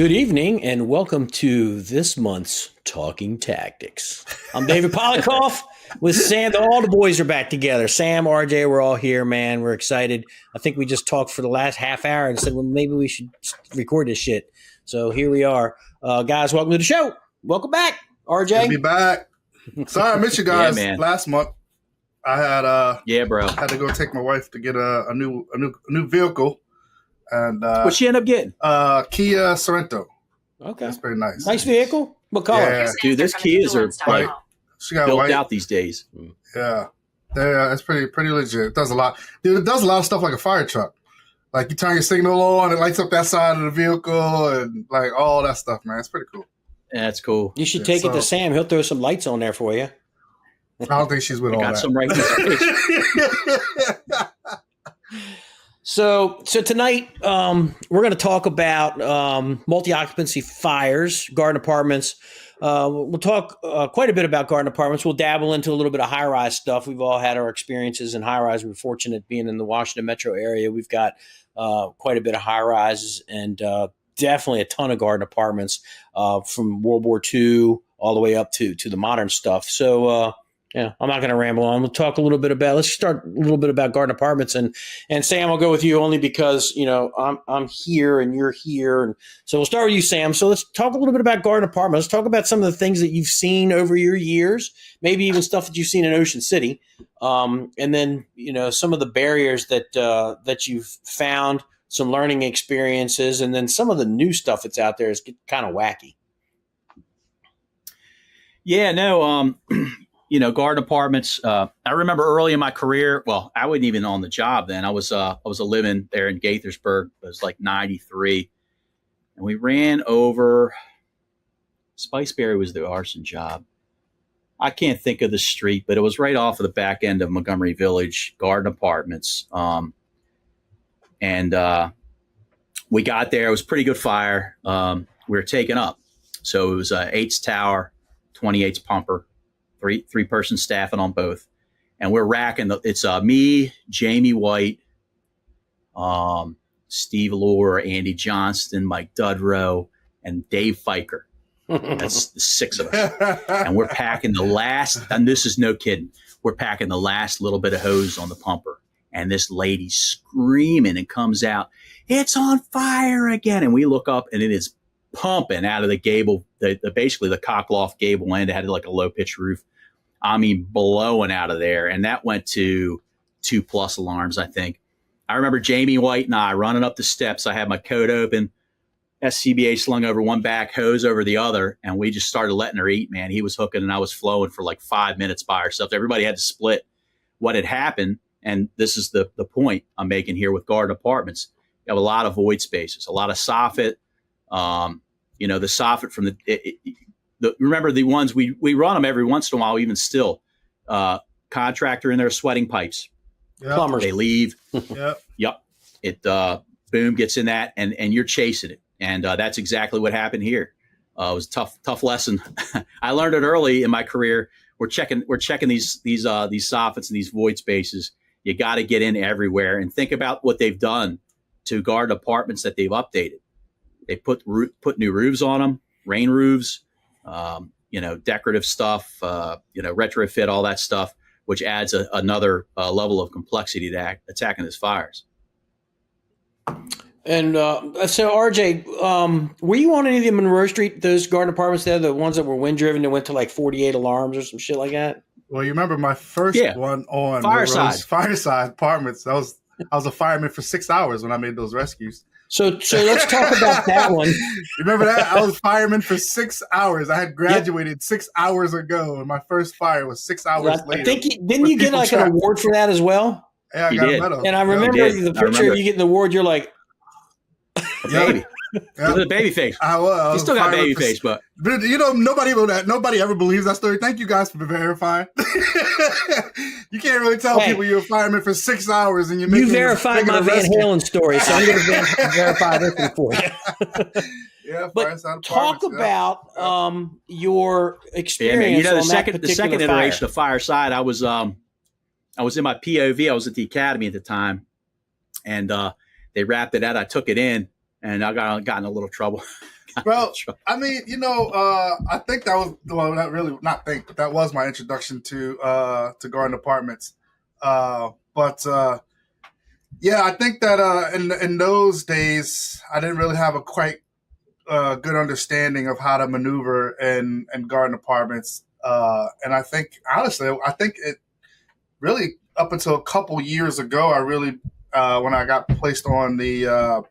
Good evening and welcome to this month's Talking Tactics. I'm David Polikoff with Sam. All the boys are back together. Sam, RJ, we're all here, man. We're excited. I think we just talked for the last half hour and said, well, maybe we should record this shit. So here we are. Guys, welcome to the show. Welcome back, RJ. Good to be back. Sorry I missed you guys last month. I had had to go take my wife to get a new vehicle. And what'd she end up getting? Kia Sorento. Okay. That's pretty nice. Nice vehicle. What color? Yeah. Dude, those Kias are like she got built white out these days. Yeah. Yeah, it's pretty legit. It does a lot. Dude, it does a lot of stuff like a fire truck. Like you turn your signal on, it lights up that side of the vehicle and like all that stuff, man. It's pretty cool. Yeah, that's cool. You should take it to Sam. He'll throw some lights on there for you. I don't think she's with all that. Got some right in his face. So tonight we're going to talk about multi-occupancy fires, garden apartments. We'll talk quite a bit about garden apartments. We'll dabble into a little bit of high-rise stuff. We've all had our experiences in high-rise. We're fortunate being in the Washington metro area. We've got quite a bit of high-rises and definitely a ton of garden apartments from World War II all the way up to the modern stuff. So yeah, I'm not going to ramble on. We'll talk a little bit about. Let's start a little bit about garden apartments, and Sam, I'll go with you only because I'm here and you're here, and so we'll start with you, Sam. So let's talk a little bit about garden apartments. Let's talk about some of the things that you've seen over your years, maybe even stuff that you've seen in Ocean City, and then some of the barriers that you've found, some learning experiences, and then some of the new stuff that's out there is kind of wacky. Yeah, no. Garden apartments. I remember early in my career. Well, I wasn't even on the job then. I was living there in Gaithersburg. It was like '93, and we ran over. Spiceberry was the arson job. I can't think of the street, but it was right off of the back end of Montgomery Village. Garden apartments, and we got there. It was a pretty good fire. We were taken up, so it was 8's tower, 28's pumper. Three person staffing on both, and we're racking. It's me, Jamie White, Steve Lohr, Andy Johnston, Mike Dudrow, and Dave Fiker. That's the 6 of us, and we're packing the last. And this is no kidding. We're packing the last little bit of hose on the pumper, and this lady's screaming and comes out. It's on fire again, and we look up, and it is pumping out of the gable. Basically the cockloft gable end. It had like a low pitch roof. I mean, blowing out of there. And that went to 2+ alarms, I think. I remember Jamie White and I running up the steps. I had my coat open, SCBA slung over one back, hose over the other. And we just started letting her eat, man. He was hooking and I was flowing for like 5 minutes by ourselves. Everybody had to split what had happened. And this is the point I'm making here with garden apartments. You have a lot of void spaces, a lot of soffit. The soffit from remember the ones we run them every once in a while, even still. Contractor in there sweating pipes. Yep. Plumbers. They leave. Yep. It boom gets in that, and you're chasing it, and that's exactly what happened here. It was a tough lesson. I learned it early in my career. We're checking these soffits and these void spaces. You got to get in everywhere and think about what they've done to garden apartments that they've updated. They put new roofs on them, rain roofs. Decorative stuff, retrofit, all that stuff, which adds another level of complexity to attacking these fires. And so, RJ, were you on any of the Monroe Street, those garden apartments there, the ones that were wind driven that went to like 48 alarms or some shit like that? Well, you remember my first one on Fireside Apartments. I was a fireman for 6 hours when I made those rescues. So let's talk about that one. Remember that? I was fireman for 6 hours. I had graduated 6 hours ago, and my first fire was 6 hours later. I think didn't you get like an award for that as well? Yeah, I got a medal. And I remember the picture of you getting the award. You're like, baby. Yep. The baby face. I was. You still got baby face, but nobody ever believes that story. Thank you guys for verifying. You can't really tell people you're a fireman for 6 hours and you verified my Van Halen story, so I'm going to verify this one for you. Yeah, but talk about your experience. Yeah, man. The second iteration of Fireside, I was in my POV. I was at the academy at the time, and they wrapped it out. I took it in. and I got in a little trouble. Well, I mean, I think that was that was my introduction to garden apartments. Yeah, I think that in those days, I didn't really have a quite good understanding of how to maneuver in garden apartments. And I think, honestly, it really up until a couple years ago, I really, when I got placed on the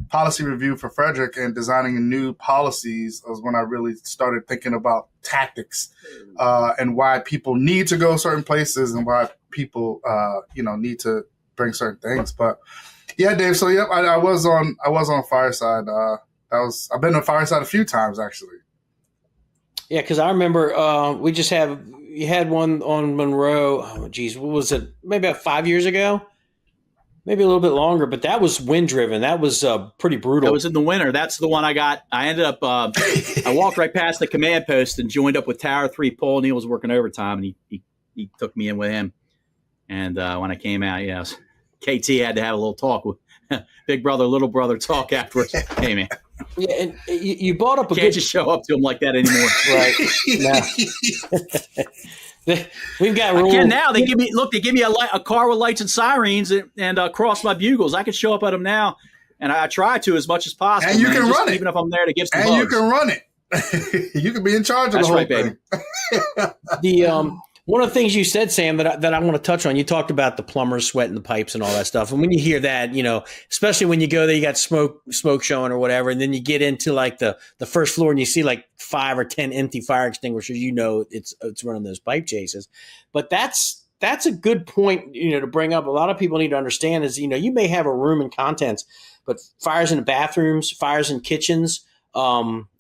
policy review for Frederick and designing new policies, was when I really started thinking about tactics and why people need to go certain places and why people, need to bring certain things. But yeah, Dave. So yep, I was on fireside. I've been on fireside a few times actually. Yeah, because I remember you had one on Monroe. Oh, geez, what was it? Maybe about 5 years ago, maybe a little bit longer. But that was wind driven. That was pretty brutal. It was in the winter. That's the one I got. I ended up. I walked right past the command post and joined up with Tower 3. Paul Neal was working overtime, and he took me in with him. And when I came out, KT had to have a little talk with big brother, little brother talk afterwards. Hey, man. Yeah, and you brought up Can't just show up to them like that anymore. Right. We've got rules. Again, now they give me a car with lights and sirens and cross my bugles. I can show up at them now, and I try to as much as possible. And you can run it. Even if I'm there to give some and bugs. you can run it. You can be in charge of the whole thing. The one of the things you said, Sam, that I want to touch on, you talked about the plumbers sweating the pipes and all that stuff. And when you hear that, especially when you go there, you got smoke showing or whatever, and then you get into like the first floor and you see like 5 or 10 empty fire extinguishers, it's running those pipe chases. But that's a good point, to bring up. A lot of people need to understand is, you may have a room and contents, but fires in the bathrooms, fires in kitchens,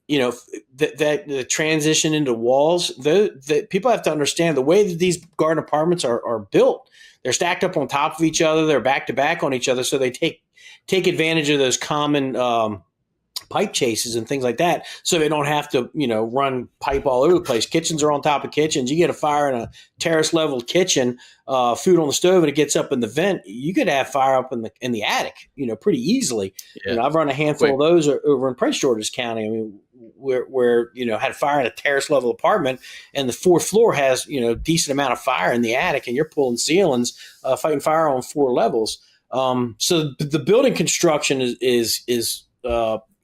the transition into walls, the people have to understand the way that these garden apartments are built. They're stacked up on top of each other. They're back to back on each other. So they take advantage of those common pipe chases and things like that. So they don't have to, run pipe all over the place. Kitchens are on top of kitchens. You get a fire in a terrace level kitchen, food on the stove, and it gets up in the vent. You could have fire up in the attic, pretty easily. Yeah. I've run a handful of those over in Prince George's County. I mean, where had fire in a terrace level apartment, and the fourth floor has decent amount of fire in the attic, and you're pulling ceilings, fighting fire on 4 levels. So the building construction is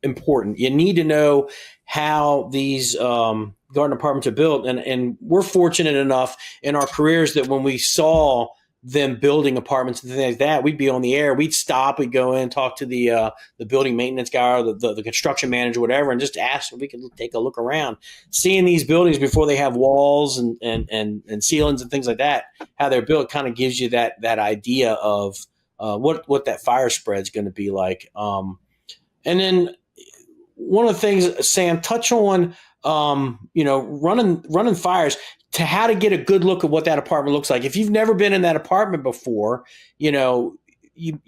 important. You need to know how these garden apartments are built, and we're fortunate enough in our careers that when we saw them building apartments and things like that, we'd be on the air. We'd stop. We'd go in, talk to the building maintenance guy or the construction manager, whatever, and just ask if we could take a look around, seeing these buildings before they have walls and ceilings and things like that. How they're built kind of gives you that idea of what that fire spread's going to be like. And then one of the things, Sam, touch on, running fires, to how to get a good look at what that apartment looks like. If you've never been in that apartment before, you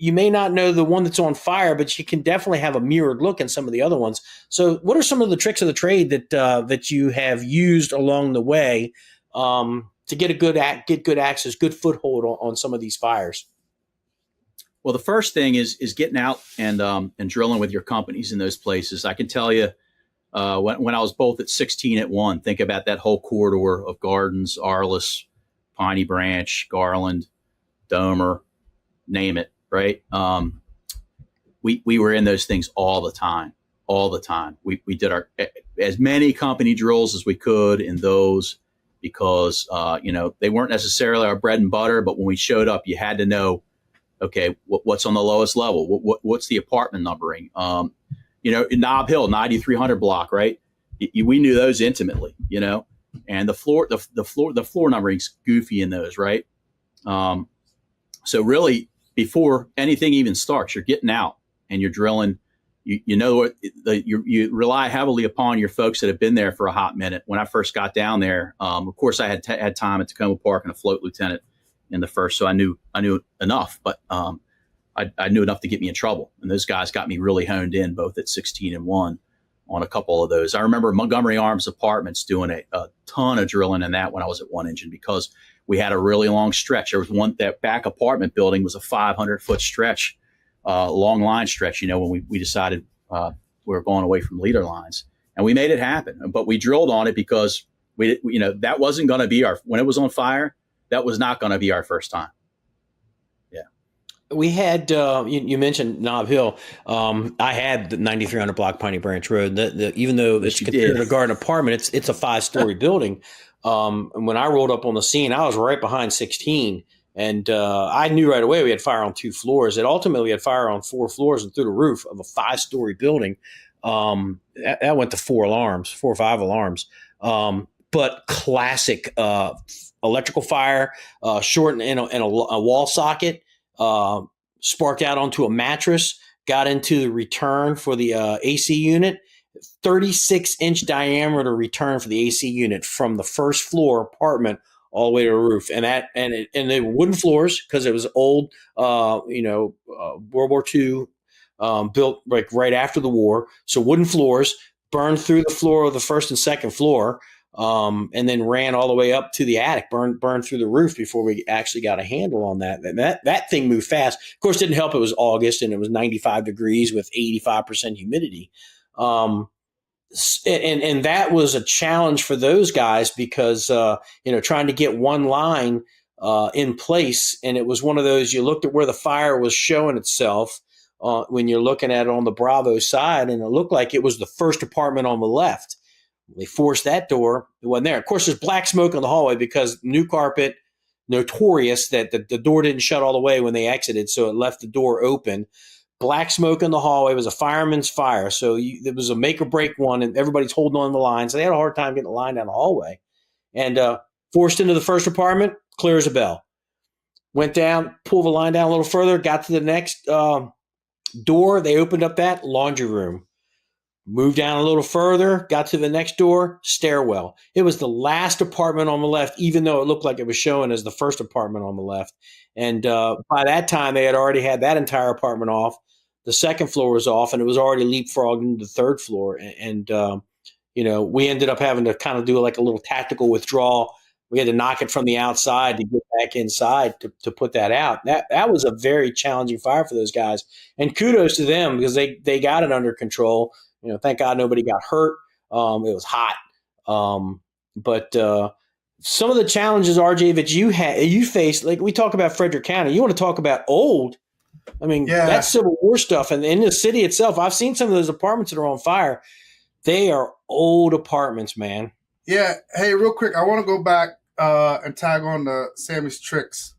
may not know the one that's on fire, but you can definitely have a mirrored look in some of the other ones. So what are some of the tricks of the trade that you have used along the way to get good access, good foothold on some of these fires? Well, the first thing is getting out and drilling with your companies in those places. I can tell you, when I was both at 16 at 1, think about that whole corridor of Gardens, Arliss, Piney Branch, Garland, Domer, name it, right? We were in those things all the time. We did as many company drills as we could in those because, they weren't necessarily our bread and butter, but when we showed up, you had to know, okay, what's on the lowest level? What's the apartment numbering? In Nob Hill, 9300 block, right? We knew those intimately, and the floor numbering's goofy in those, right? So really, before anything even starts, you're getting out and you're drilling. You rely heavily upon your folks that have been there for a hot minute. When I first got down there, of course, I had time at Tacoma Park and a float lieutenant in the first, so I knew enough, but I knew enough to get me in trouble. And those guys got me really honed in both at 16 and 1 on a couple of those. I remember Montgomery Arms Apartments doing a ton of drilling in that when I was at 1 Engine because we had a really long stretch. There was that back apartment building was a 500-foot stretch, long line stretch, when we decided we were going away from leader lines, and we made it happen. But we drilled on it because that wasn't going to be when it was on fire. That was not going to be our first time. We had you mentioned Nob Hill. I had the 9300 block Piney Branch Road. Even though it's considered a garden apartment, it's a 5-story building. And when I rolled up on the scene, I was right behind 16, and I knew right away we had fire on 2 floors. It ultimately had fire on 4 floors and through the roof of a 5-story building. That went to 4 or 5 alarms. But classic electrical fire, short in a wall socket. Sparked out onto a mattress, got into the return for the AC unit, 36-inch diameter return for the AC unit from the first floor apartment all the way to the roof. And they were wooden floors because it was old, World War II, built like right after the war. So wooden floors burned through the floor of the first and second floor. And then ran all the way up to the attic, burned through the roof before we actually got a handle on that. And that thing moved fast. Of course, didn't help. It was August and it was 95 degrees with 85% humidity. And that was a challenge for those guys because, trying to get one line in place. And it was one of those, you looked at where the fire was showing itself when you're looking at it on the Bravo side, and it looked like it was the first apartment on the left. They forced that door. It wasn't there. Of course, there's black smoke in the hallway because new carpet, notorious that the door didn't shut all the way when they exited, so it left the door open. Black smoke in the hallway. It was a fireman's fire. So it was a make or break one, and everybody's holding on the line. So they had a hard time getting the line down the hallway. And forced into the first apartment, clear as a bell. Went down, pulled the line down a little further, got to the next door. They opened up that laundry room. Moved down a little further, got to the next door, stairwell. It was the last apartment on the left, even though it looked like it was showing as the first apartment on the left. And by that time, they had already had that entire apartment off. The second floor was off, and it was already leapfrogged into the third floor. And we ended up having to kind of do like a little tactical withdrawal. We had to knock it from the outside to get back inside to put that out. That was a very challenging fire for those guys. And kudos to them because they got it under control. Thank God nobody got hurt. It was hot. But some of the challenges, RJ, that you faced, like we talk about Frederick County, you want to talk about old. I mean, that's Civil War stuff. And in the city itself, I've seen some of those apartments that are on fire. They are old apartments, man. Yeah. Hey, real quick, I want to go back and tag on to Sammy's tricks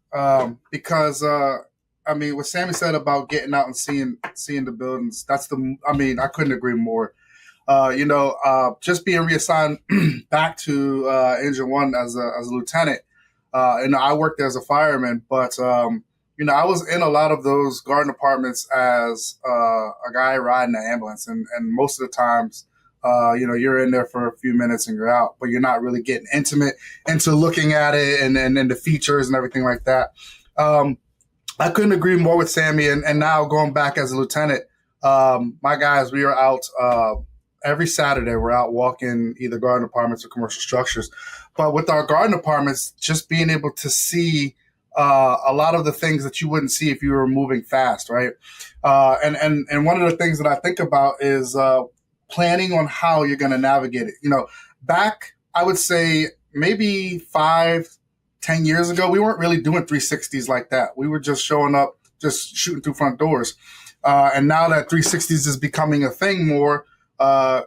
because what Sammy said about getting out and seeing the buildings, I couldn't agree more. Just being reassigned back to Engine 1 as a lieutenant, I worked as a fireman, but, I was in a lot of those garden apartments as a guy riding an ambulance. And most of the times, you're in there for a few minutes and you're out, but you're not really getting intimate into looking at it and the features and everything like that. I couldn't agree more with Sammy. And now going back as a lieutenant, my guys, we are out every Saturday. We're out walking either garden apartments or commercial structures. But with our garden apartments, just being able to see a lot of the things that you wouldn't see if you were moving fast, right? And one of the things that I think about is planning on how you're going to navigate it. Back, I would say maybe 5-10 years ago, we weren't really doing 360s like that. We were just showing up, just shooting through front doors. And now that 360s is becoming a thing more,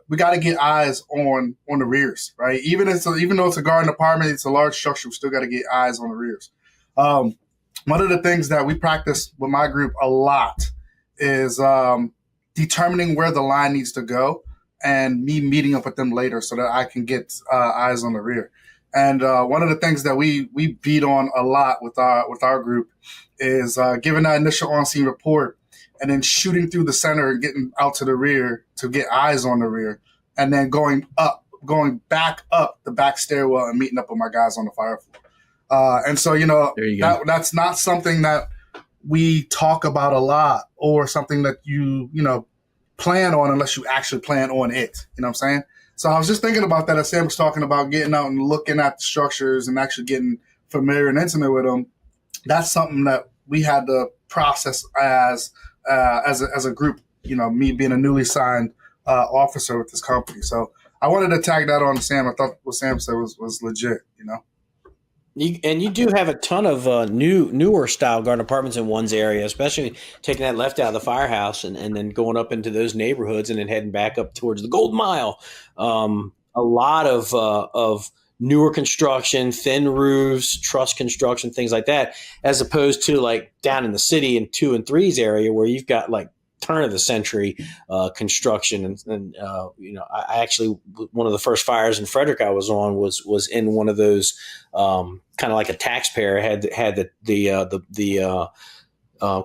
we got to get eyes on the rears, right? Even though it's a garden apartment, it's a large structure, we still got to get eyes on the rears. One of the things that we practice with my group a lot is determining where the line needs to go and me meeting up with them later so that I can get eyes on the rear. And one of the things that we beat on a lot with our group is giving that initial on-scene report and then shooting through the center and getting out to the rear to get eyes on the rear, and then going back up the back stairwell and meeting up with my guys on the fire floor. And so, that's not something that we talk about a lot or something that you plan on unless you actually plan on it. You know what I'm saying? So I was just thinking about that as Sam was talking about getting out and looking at the structures and actually getting familiar and intimate with them. That's something that we had to process as a group me being a newly signed officer with this company. So I wanted to tag that on Sam. I thought what Sam said was legit, You do have a ton of newer style garden apartments in one's area, especially taking that left out of the firehouse and then going up into those neighborhoods and then heading back up towards the Golden Mile. A lot of newer construction, thin roofs, truss construction, things like that, as opposed to like down in the city in 2 and 3's area where you've got like turn of the century construction. And I actually, one of the first fires in Frederick I was on was in one of those kind of like a taxpayer had the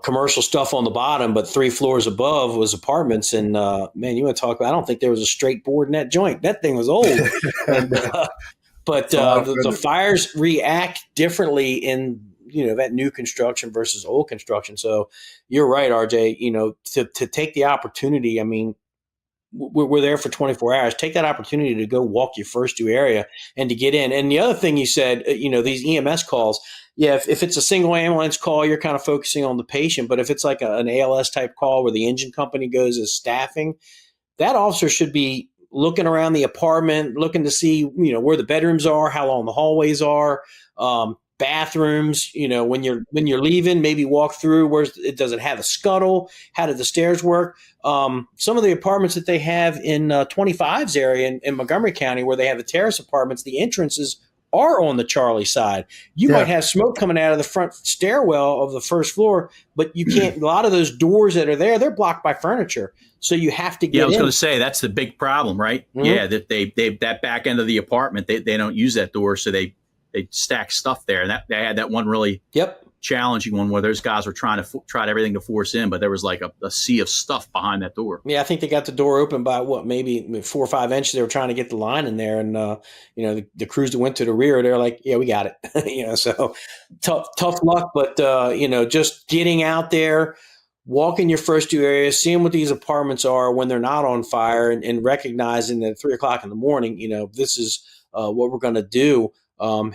commercial stuff on the bottom, but 3 floors above was apartments. And man, you want to talk about, I don't think there was a straight board in that joint. That thing was old. But the fires react differently in that new construction versus old construction. So you're right, RJ, to take the opportunity. I mean, we're there for 24 hours. Take that opportunity to go walk your first due area and to get in. And the other thing you said, these EMS calls, if it's a single ambulance call, you're kind of focusing on the patient. But if it's like an ALS type call where the engine company goes as staffing, that officer should be looking around the apartment, looking to see, where the bedrooms are, how long the hallways are, bathrooms, when you're leaving, maybe walk through does it have a scuttle? How did the stairs work? Some of the apartments that they have in 25's area in Montgomery County, where they have the terrace apartments, the entrances are on the Charlie side. You might have smoke coming out of the front stairwell of the first floor, but you can't, a lot of those doors that are there, they're blocked by furniture. So you have to get in. Yeah, I was going to say, that's the big problem, right? Mm-hmm. Yeah, that they that back end of the apartment, they don't use that door, so they stack stuff there. And they had that one really challenging one where those guys were tried everything to force in, but there was like a sea of stuff behind that door. Yeah, I think they got the door open by maybe 4 or 5 inches. They were trying to get the line in there, and the crews that went to the rear, they're like, yeah, we got it. So tough luck, but just getting out there, walking your first due areas, seeing what these apartments are when they're not on fire, and recognizing that at 3 o'clock in the morning, this is what we're going to do.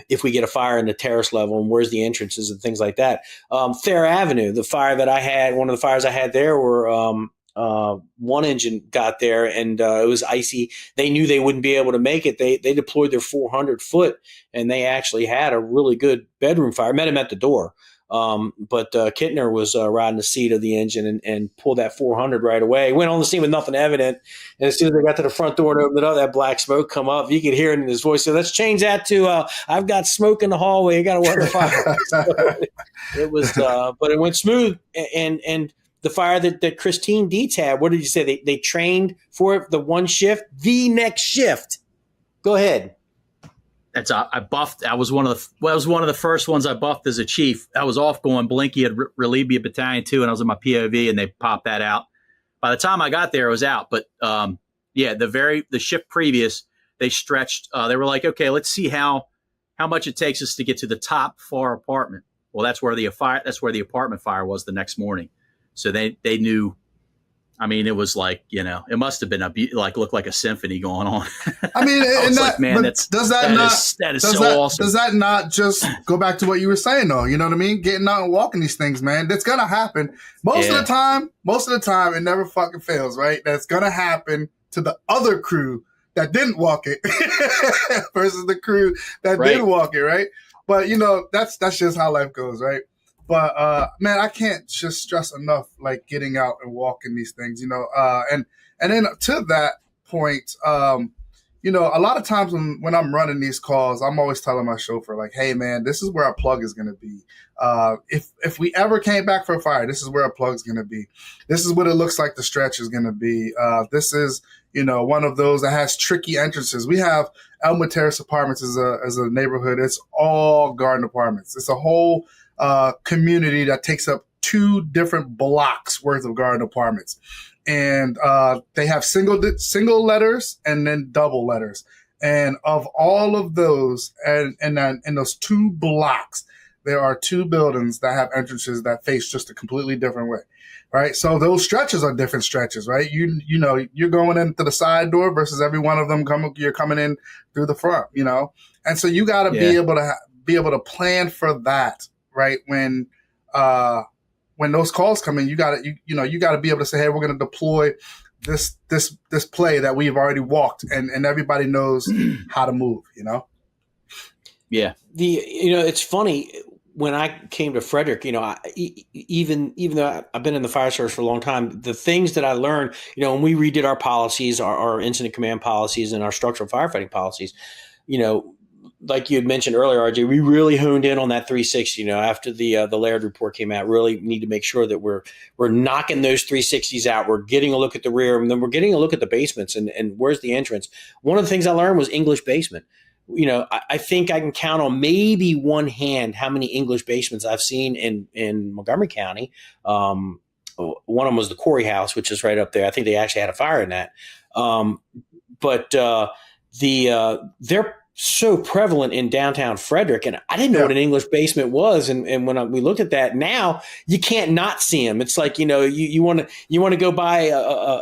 If we get a fire in the terrace level, and where's the entrances and things like that. Fair Avenue, the fire that I had, one of the fires I had there were one engine got there and it was icy. They knew they wouldn't be able to make it. They deployed their 400 foot and they actually had a really good bedroom fire. Met him at the door. But Kittner was riding the seat of the engine and pulled that 400 right away. Went on the scene with nothing evident. And as soon as they got to the front door and opened it up, that black smoke come up. You could hear it in his voice. So let's change that to I've got smoke in the hallway. You got to work the fire. So it was, but it went smooth. And the fire that Christine Dietz had, what did you say? They trained for it, the one shift, the next shift. Go ahead. I buffed. I was one of the first ones I buffed as a chief. I was off going. Blinky had relieved me of Battalion 2, and I was in my POV, and they popped that out. By the time I got there, it was out. But the shift previous, they stretched. They were like, okay, let's see how much it takes us to get to the top floor apartment. Well, that's where the apartment fire was the next morning. So they knew. I mean, it was like, it must have been looked like a symphony going on. I mean, that is so awesome. Does that not just go back to what you were saying though? You know what I mean? Getting out and walking these things, man. That's going to happen. Most of the time, it never fucking fails, right? That's going to happen to the other crew that didn't walk it versus the crew that did walk it, right? But that's just how life goes, right? But man, I can't just stress enough, like getting out and walking these things, and then to that point, a lot of times when I'm running these calls, I'm always telling my chauffeur, like, hey man, this is where our plug is going to be. If we ever came back for a fire, this is where our plug's going to be. This is what it looks like the stretch is going to be. This is, one of those that has tricky entrances. We have Elmwood Terrace Apartments as a neighborhood. It's all garden apartments. It's a whole community that takes up 2 different blocks worth of garden apartments. And they have single letters and then double letters. And of all of those, and then in those 2 blocks, there are 2 buildings that have entrances that face just a completely different way, right? So those stretches are different stretches, right? You're going into the side door versus every one of them you're coming in through the front, And so you got to be able to plan for that. Right when when those calls come in, you got to be able to say, hey, we're going to deploy this play that we've already walked, and everybody knows how to move. Yeah. It's funny. When I came to Frederick, even though I've been in the fire service for a long time, the things that I learned, when we redid our policies, our incident command policies and our structural firefighting policies, like you had mentioned earlier, RJ, we really honed in on that 360. After the Laird report came out, really need to make sure that we're knocking those 360s out. We're getting a look at the rear, and then we're getting a look at the basements and where's the entrance. One of the things I learned was English basement. I think I can count on maybe one hand how many English basements I've seen in Montgomery County. One of them was the Quarry House, which is right up there. I think they actually had a fire in that. But they're so prevalent in downtown Frederick, and I didn't know what an English basement was. And when we looked at that, now you can't not see them. It's like you want to go buy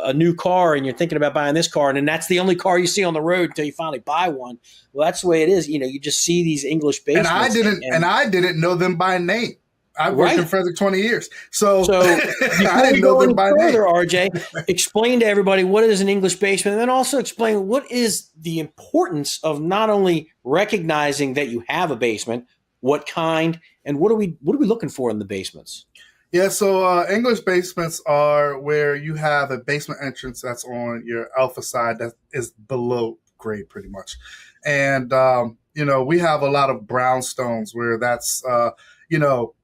a new car, and you're thinking about buying this car, and then that's the only car you see on the road until you finally buy one. Well, that's the way it is. You just see these English basements, and I didn't know them by name. I've worked in Frederick 20 years. So I didn't know them by name. RJ, explain to everybody what is an English basement, and then also explain what is the importance of not only recognizing that you have a basement, what kind, and what are we looking for in the basements? Yeah, so English basements are where you have a basement entrance that's on your alpha side that is below grade pretty much. And, we have a lot of brownstones where that's,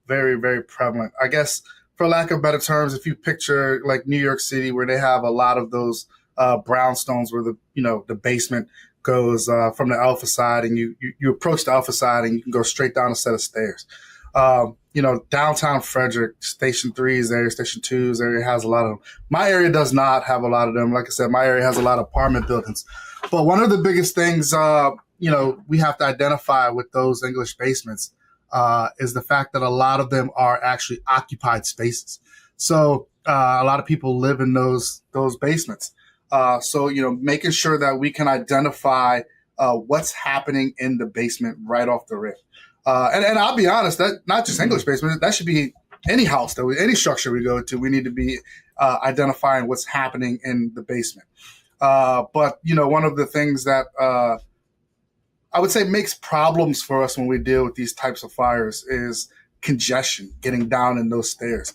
very, very prevalent. I guess, for lack of better terms, if you picture like New York City, where they have a lot of those brownstones where the basement goes from the alpha side, and you approach the alpha side and you can go straight down a set of stairs. Downtown Frederick, Station 3 is there, Station 2's area has a lot of them. My area does not have a lot of them. Like I said, my area has a lot of apartment buildings. But one of the biggest things, we have to identify with those English basements is the fact that a lot of them are actually occupied spaces. So a lot of people live in those basements. So making sure that we can identify what's happening in the basement right off the rip. And I'll be honest, that not just English basement, that should be any house any structure we go to. We need to be identifying what's happening in the basement. But one of the things that I would say makes problems for us when we deal with these types of fires is congestion, getting down in those stairs.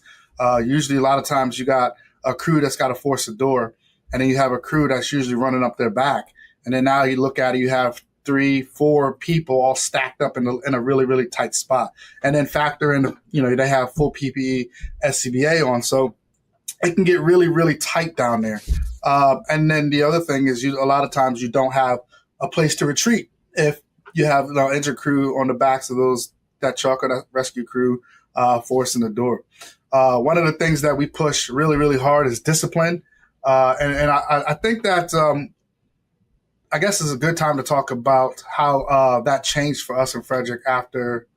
Usually a lot of times you got a crew that's got to force a door, and then you have a crew that's usually running up their back. And then now you look at it, you have 3-4 people all stacked up in a really, really tight spot. And then factor in, they have full PPE, SCBA on. So it can get really, really tight down there. And then the other thing is a lot of times you don't have a place to retreat. If you have injured crew on the backs of that truck or that rescue crew forcing the door. One of the things that we push really, really hard is discipline. And I think that I guess is a good time to talk about how that changed for us in Frederick after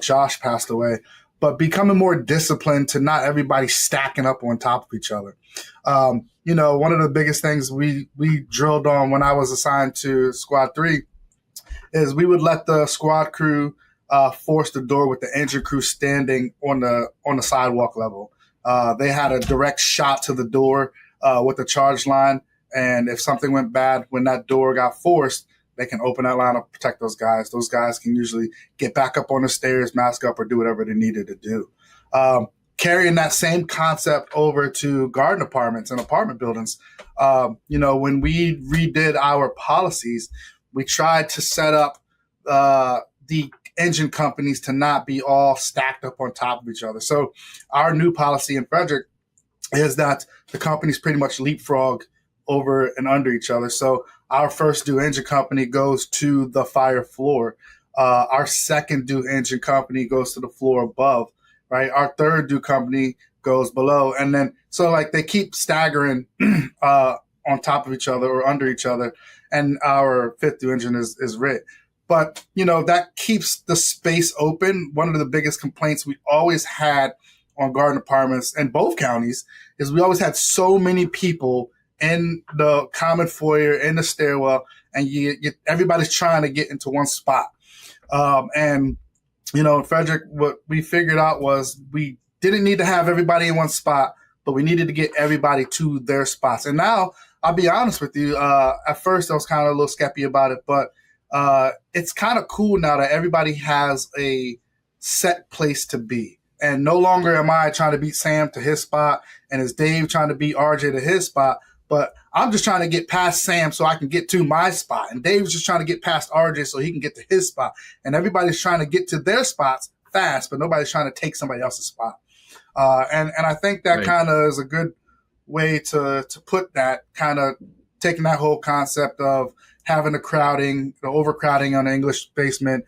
Josh passed away. But becoming more disciplined to not everybody stacking up on top of each other. One of the biggest things we drilled on when I was assigned to Squad 3 is we would let the squad crew force the door with the injured crew standing on the sidewalk level. They had a direct shot to the door with the charge line, and if something went bad when that door got forced, they can open that line up, protect those guys. Those guys can usually get back up on the stairs, mask up, or do whatever they needed to do. Carrying that same concept over to garden apartments and apartment buildings. When we redid our policies, we tried to set up the engine companies to not be all stacked up on top of each other. So our new policy in Frederick is that the companies pretty much leapfrog over and under each other. So our first due engine company goes to the fire floor. Our second due engine company goes to the floor above, right? Our third due company goes below. And then, so like they keep staggering on top of each other or under each other. And our fifth due engine is writ. But, that keeps the space open. One of the biggest complaints we always had on garden apartments in both counties is we always had so many people in the common foyer, in the stairwell, and everybody's trying to get into one spot. In Frederick, what we figured out was we didn't need to have everybody in one spot, but we needed to get everybody to their spots. And now, I'll be honest with you, at first I was kind of a little skeptical about it, but it's kind of cool now that everybody has a set place to be. And no longer am I trying to beat Sam to his spot and is Dave trying to beat RJ to his spot, but I'm just trying to get past Sam so I can get to my spot. And Dave's just trying to get past RJ so he can get to his spot. And everybody's trying to get to their spots fast, but nobody's trying to take somebody else's spot. And I think that kind of is a good way to put that, kind of taking that whole concept of having the overcrowding on the English basement,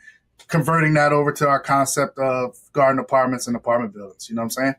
converting that over to our concept of garden apartments and apartment buildings. You know what I'm saying?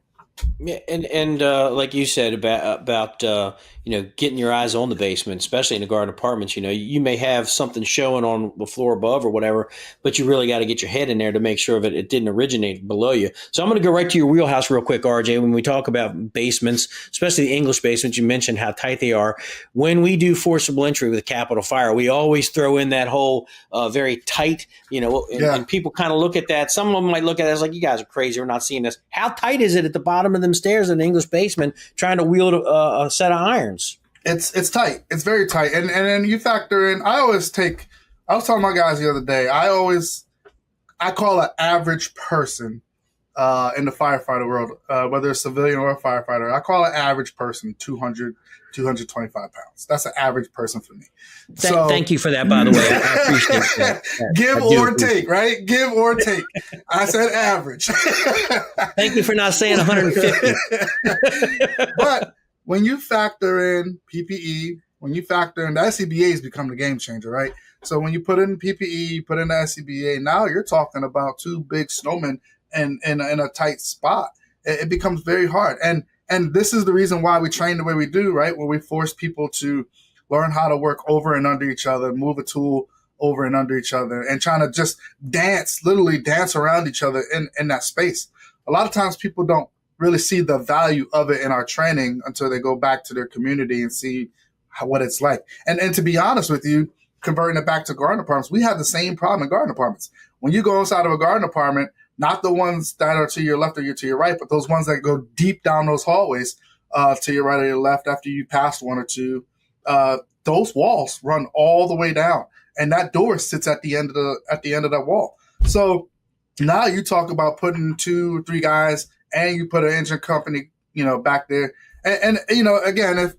Yeah, and like you said about getting your eyes on the basement, especially in the garden apartments. You may have something showing on the floor above or whatever, but you really got to get your head in there to make sure that it didn't originate below you. So I'm going to go right to your wheelhouse real quick, RJ. When we talk about basements, especially the English basements, you mentioned how tight they are. When we do forcible entry with capital fire, we always throw in that whole very tight. And people kind of look at that. Some of them might look at it as like, you guys are crazy. We're not seeing this. How tight is it at the bottom of them stairs in the English basement trying to wield a set of irons? It's tight. It's very tight. And then you factor in, I was telling my guys the other day, I call an average person in the firefighter world, whether it's civilian or a firefighter, I call an average person 200, 225 pounds. That's an average person for me. Thank you for that, by the way. I appreciate that. Give or take, right? Give or take. I said average. Thank you for not saying 150. But when you factor in PPE, when you factor in the SCBA has become the game changer, right? So when you put in PPE, you put in the SCBA, now you're talking about two big snowmen in a tight spot. It becomes very hard. And this is the reason why we train the way we do, right? Where we force people to learn how to work over and under each other, move a tool over and under each other, and trying to just literally dance around each other in that space. A lot of times people don't really see the value of it in our training until they go back to their community and see what it's like. And to be honest with you, converting it back to garden apartments, we have the same problem in garden apartments. When you go inside of a garden apartment, not the ones that are to your left or to your right, but those ones that go deep down those hallways to your right or your left after you pass one or two, those walls run all the way down. And that door sits at the end of that wall. So now you talk about putting 2 or 3 guys and you put an engine company, back there. And again,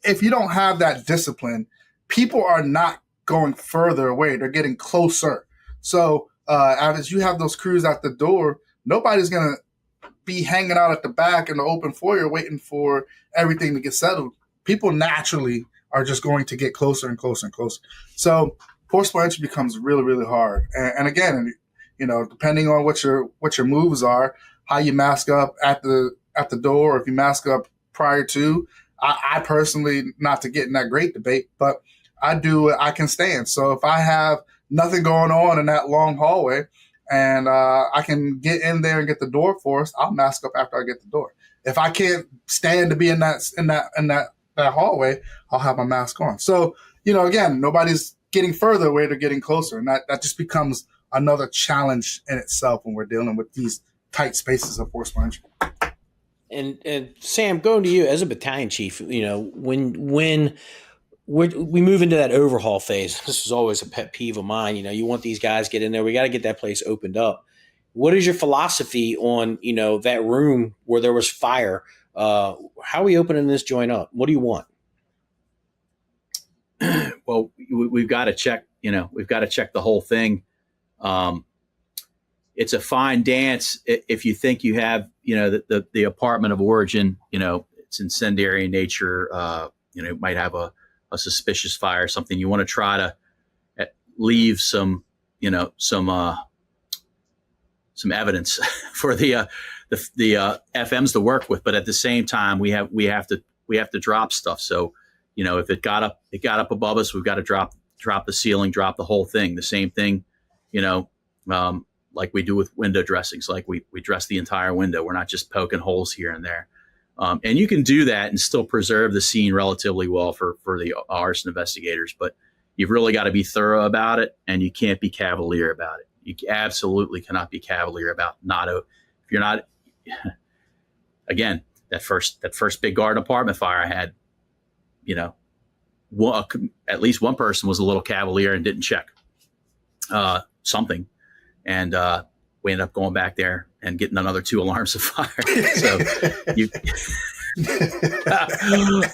if you don't have that discipline, people are not going further away. They're getting closer. So as you have those crews at the door, nobody's going to be hanging out at the back in the open foyer waiting for everything to get settled. People naturally are just going to get closer and closer and closer. So forcible entry becomes really, really hard. And again, depending on what your moves are, how you mask up at the door, or if you mask up prior to, I personally, not to get in that great debate, but I do what I can stand. So if I have nothing going on in that long hallway and I can get in there and get the door forced, I'll mask up after I get the door. If I can't stand to be in that hallway, I'll have my mask on. So, again, nobody's getting further away, they're getting closer. And that just becomes another challenge in itself when we're dealing with these tight spaces of forcible entry. And Sam, going to you as a battalion chief, when we move into that overhaul phase, this is always a pet peeve of mine. You want these guys to get in there. We got to get that place opened up. What is your philosophy on, that room where there was fire? How are we opening this joint up? What do you want? Well, we've got to check, we've got to check the whole thing. It's a fine dance if you think you have, the apartment of origin, it's incendiary in nature, might have a suspicious fire or something. You want to try to leave some evidence for the FMs to work with, but at the same time, we have to drop stuff. So, if it got up above us, we've got to drop the ceiling, drop the whole thing. The same thing, like we do with window dressings, like we dress the entire window. We're not just poking holes here and there. And you can do that and still preserve the scene relatively well for the arson investigators, but you've really got to be thorough about it, and you can't be cavalier about it. You absolutely cannot be cavalier about if you're not, again, that first big garden apartment fire I had, you know, at least one person was a little cavalier and didn't check something. And we ended up going back there and getting another 2 alarms of fire. So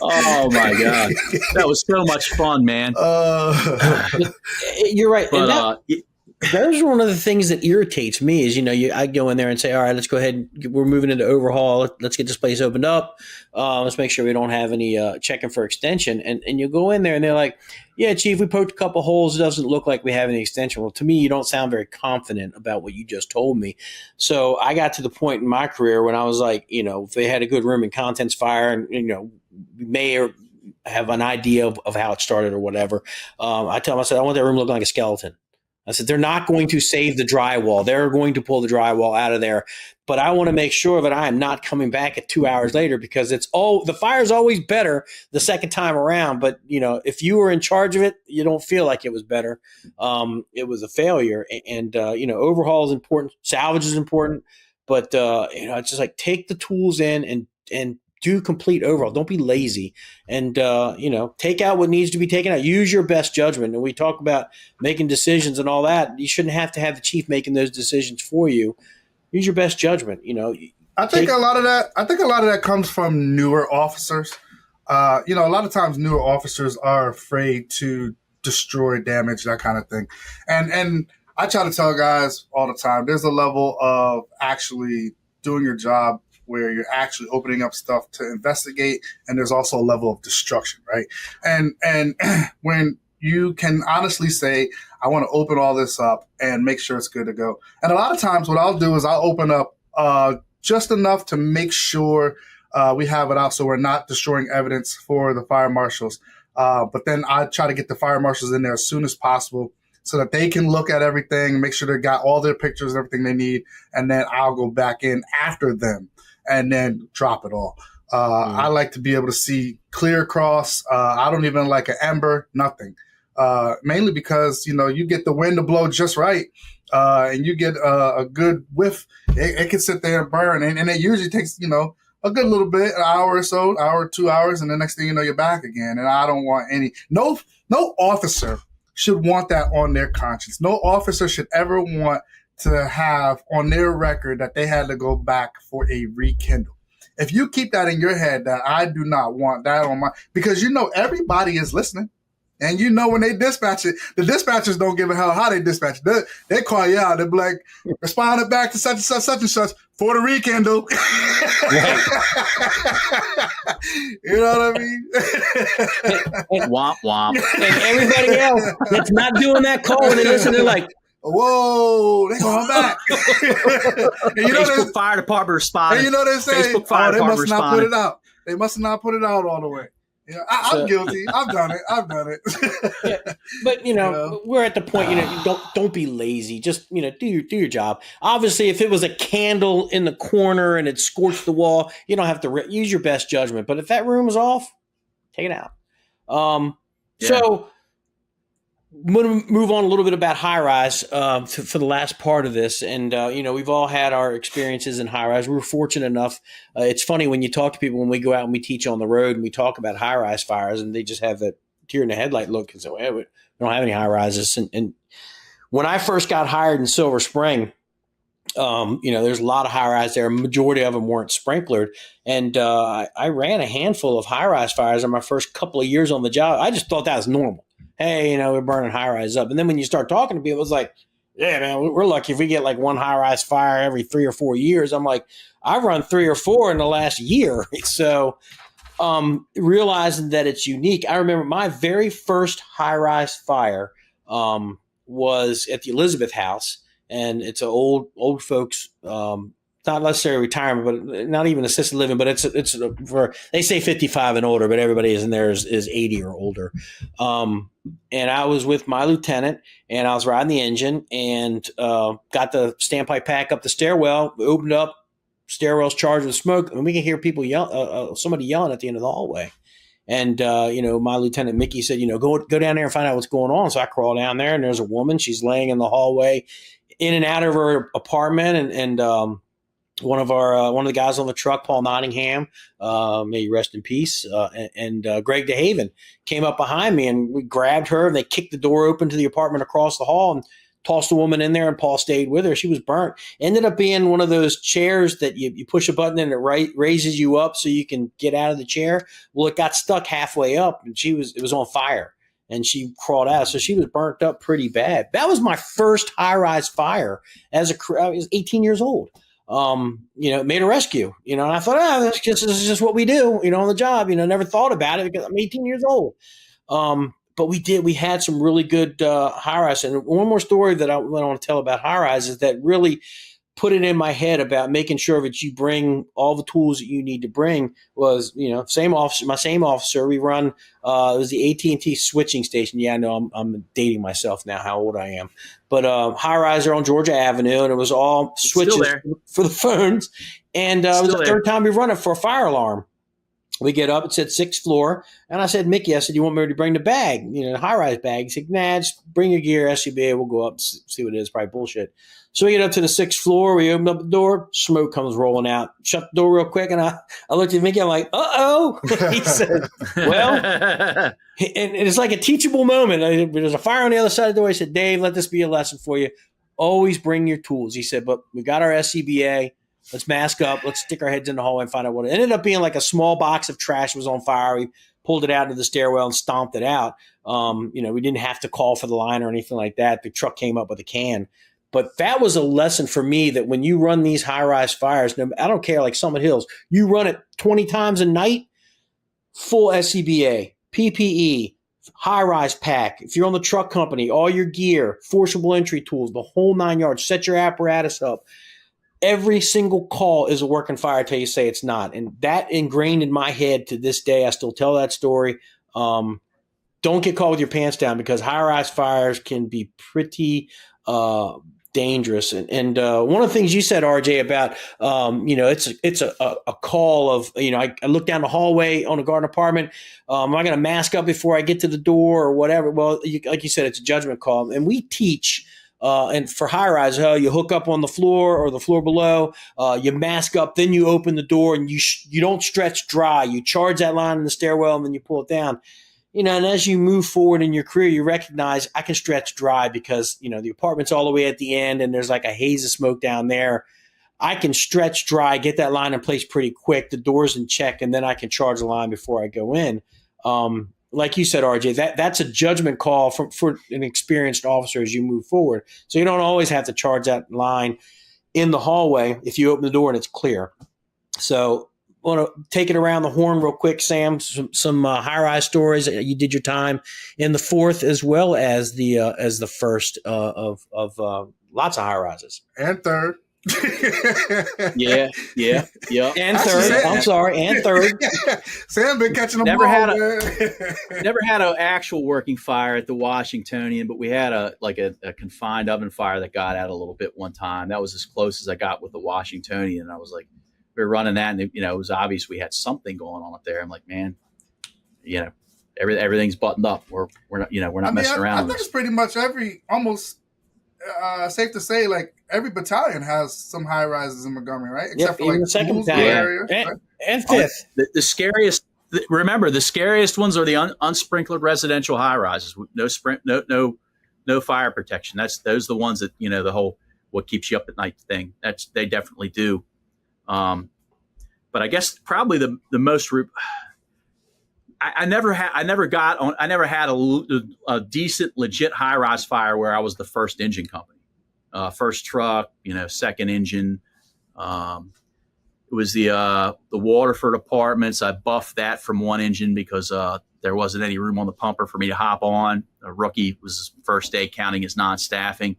oh my God, that was so much fun, man. You're right. But There's one of the things that irritates me is, I go in there and say, all right, let's go ahead. We're moving into Overhaul. Let's get this place opened up. Let's make sure we don't have any checking for extension. And you go in there and they're like, yeah, Chief, we poked a couple holes. It doesn't look like we have any extension. Well, to me, you don't sound very confident about what you just told me. So I got to the point in my career when I was like, if they had a good room and contents fire and, we may have an idea of how it started or whatever. I tell them, I said, I want that room to look like a skeleton. I said, they're not going to save the drywall. They're going to pull the drywall out of there. But I want to make sure that I am not coming back at 2 hours later because the fire's always better the second time around. But, if you were in charge of it, you don't feel like it was better. It was a failure. And overhaul is important. Salvage is important. But, it's just like take the tools in and do complete overhaul. Don't be lazy and, take out what needs to be taken out. Use your best judgment. And we talk about making decisions and all that. You shouldn't have to have the chief making those decisions for you. Use your best judgment. I think a lot of that comes from newer officers. A lot of times newer officers are afraid to destroy, damage, that kind of thing. And I try to tell guys all the time, there's a level of actually doing your job where you're actually opening up stuff to investigate, and there's also a level of destruction, right? And when you can honestly say, I want to open all this up and make sure it's good to go. And a lot of times what I'll do is I'll open up just enough to make sure we have it out so we're not destroying evidence for the fire marshals. But then I try to get the fire marshals in there as soon as possible so that they can look at everything, make sure they got all their pictures and everything they need, and then I'll go back in after them and then drop it all. I like to be able to see clear across. I don't even like an ember, nothing. Mainly because, you get the wind to blow just right, and you get a good whiff. It can sit there and burn, and it usually takes, a good little bit, an hour or so, hour, 2 hours, and the next thing you know, you're back again. And I don't want no officer should want that on their conscience. No officer should ever want to have on their record that they had to go back for a rekindle. If you keep that in your head that I do not want that on my, because everybody is listening. And when they dispatch it, the dispatchers don't give a hell how they dispatch it. They call you out. They're like, responded back to such and such for the rekindle. Right. You know what I mean? Womp womp. And everybody else that's not doing that call when they listen, they're like, whoa, they going back. And Facebook Fire Department responded. And they say, Facebook Fire they Department must not responded. put it out. They must not put it out all the way. I'm guilty. I've done it. Yeah, but we're at the point. Don't be lazy. Just do your job. Obviously, if it was a candle in the corner and it scorched the wall, you don't have to use your best judgment. But if that room is off, take it out. So I'm going to move on a little bit about high rise for the last part of this. And, we've all had our experiences in high rise. We were fortunate enough. It's funny when you talk to people when we go out and we teach on the road and we talk about high rise fires and they just have that deer in the headlight look and say, well, we don't have any high rises. And when I first got hired in Silver Spring, there's a lot of high rise there. A majority of them weren't sprinklered. And I ran a handful of high rise fires in my first couple of years on the job. I just thought that was normal. Hey, we're burning high rise up. And then when you start talking to people, it's like, yeah, man, we're lucky if we get like one high rise fire every 3 or 4 years. I'm like, I've run 3 or 4 in the last year. So realizing that it's unique. I remember my very first high rise fire was at the Elizabeth House. And it's an old folks, not necessarily retirement, but not even assisted living, but it's for, they say 55 and older, but everybody is in there is 80 or older. And I was with my lieutenant and I was riding the engine and got the standpipe pack up the stairwell, opened up, stairwell's charged with smoke, and we can hear people yell, somebody yelling at the end of the hallway. And, my Lieutenant Mickey said, go down there and find out what's going on. So I crawl down there and there's a woman, she's laying in the hallway in and out of her apartment. And one of the guys on the truck, Paul Nottingham, may he rest in peace, and Greg DeHaven came up behind me, and we grabbed her, and they kicked the door open to the apartment across the hall and tossed the woman in there, and Paul stayed with her. She was burnt. Ended up being one of those chairs that you push a button and it raises you up so you can get out of the chair. Well, it got stuck halfway up, and it was on fire, and she crawled out. So she was burnt up pretty bad. That was my first high-rise fire I was 18 years old. Made a rescue, and I thought, this is just what we do, on the job, never thought about it because I'm 18 years old. But we had some really good high rise. And one more story that I want to tell about high rise is that really put it in my head about making sure that you bring all the tools that you need to bring was, my same officer, we run, it was the AT&T switching station. Yeah, I know I'm dating myself now, how old I am, but high riser on Georgia Avenue, and it was all switches for the phones. And it was the third time we run it for a fire alarm. We get up, it said 6th floor. And I said, Mickey, you want me to bring the bag, the high rise bag? He said, nah, just bring your gear, SCBA, we'll go up, see what it is, probably bullshit. So we get up to the 6th floor, we open up the door, smoke comes rolling out, shut the door real quick. And I looked at Mickey, I'm like, uh-oh. He said, well, and it's like a teachable moment. There's a fire on the other side of the door. He said, Dave, let this be a lesson for you. Always bring your tools. He said, but we got our SCBA. Let's mask up. Let's stick our heads in the hallway and find out what it ended up being. Like a small box of trash was on fire. We pulled it out into the stairwell and stomped it out. We didn't have to call for the line or anything like that. The truck came up with a can. But that was a lesson for me that when you run these high-rise fires, I don't care, like Summit Hills, you run it 20 times a night, full SCBA, PPE, high-rise pack. If you're on the truck company, all your gear, forcible entry tools, the whole 9 yards, set your apparatus up. Every single call is a working fire till you say it's not. And that ingrained in my head to this day. I still tell that story. Don't get caught with your pants down because high-rise fires can be pretty dangerous. And one of the things you said, RJ, about, it's a call of, I look down the hallway on a garden apartment. Am I going to mask up before I get to the door or whatever? Well, like you said, it's a judgment call. And we teach and for high rise, you hook up on the floor or the floor below, you mask up, then you open the door and you don't stretch dry. You charge that line in the stairwell and then you pull it down. And as you move forward in your career, you recognize I can stretch dry because, the apartment's all the way at the end and there's like a haze of smoke down there. I can stretch dry, get that line in place pretty quick, the door's in check, and then I can charge the line before I go in. Like you said, RJ, that's a judgment call for an experienced officer as you move forward. So you don't always have to charge that line in the hallway if you open the door and it's clear. So I want to take it around the horn real quick, Sam. Some high-rise stories. You did your time in the 4th as well as the first of lots of high-rises. And 3rd. Yeah. And 3rd. I'm sorry, and 3rd. Sam been catching them. Never had an actual working fire at the Washingtonian, but we had a confined oven fire that got out a little bit one time. That was as close as I got with the Washingtonian. And I was like, we were running that, and it was obvious we had something going on up there. I'm like, man, everything's buttoned up. We're not messing around. I think it's pretty much almost safe to say, like every battalion has some high rises in Montgomery, right? Except for like the 2nd battalion and 5th. The scariest. Remember, the scariest ones are the unsprinkled residential high rises. No fire protection. Those are the ones that the whole what keeps you up at night thing. They definitely do. But I guess probably the most. I never had a decent, legit high rise fire where I was the first engine company, first truck, second engine. It was the Waterford Apartments. I buffed that from one engine because there wasn't any room on the pumper for me to hop on. A rookie was his first day counting as non-staffing.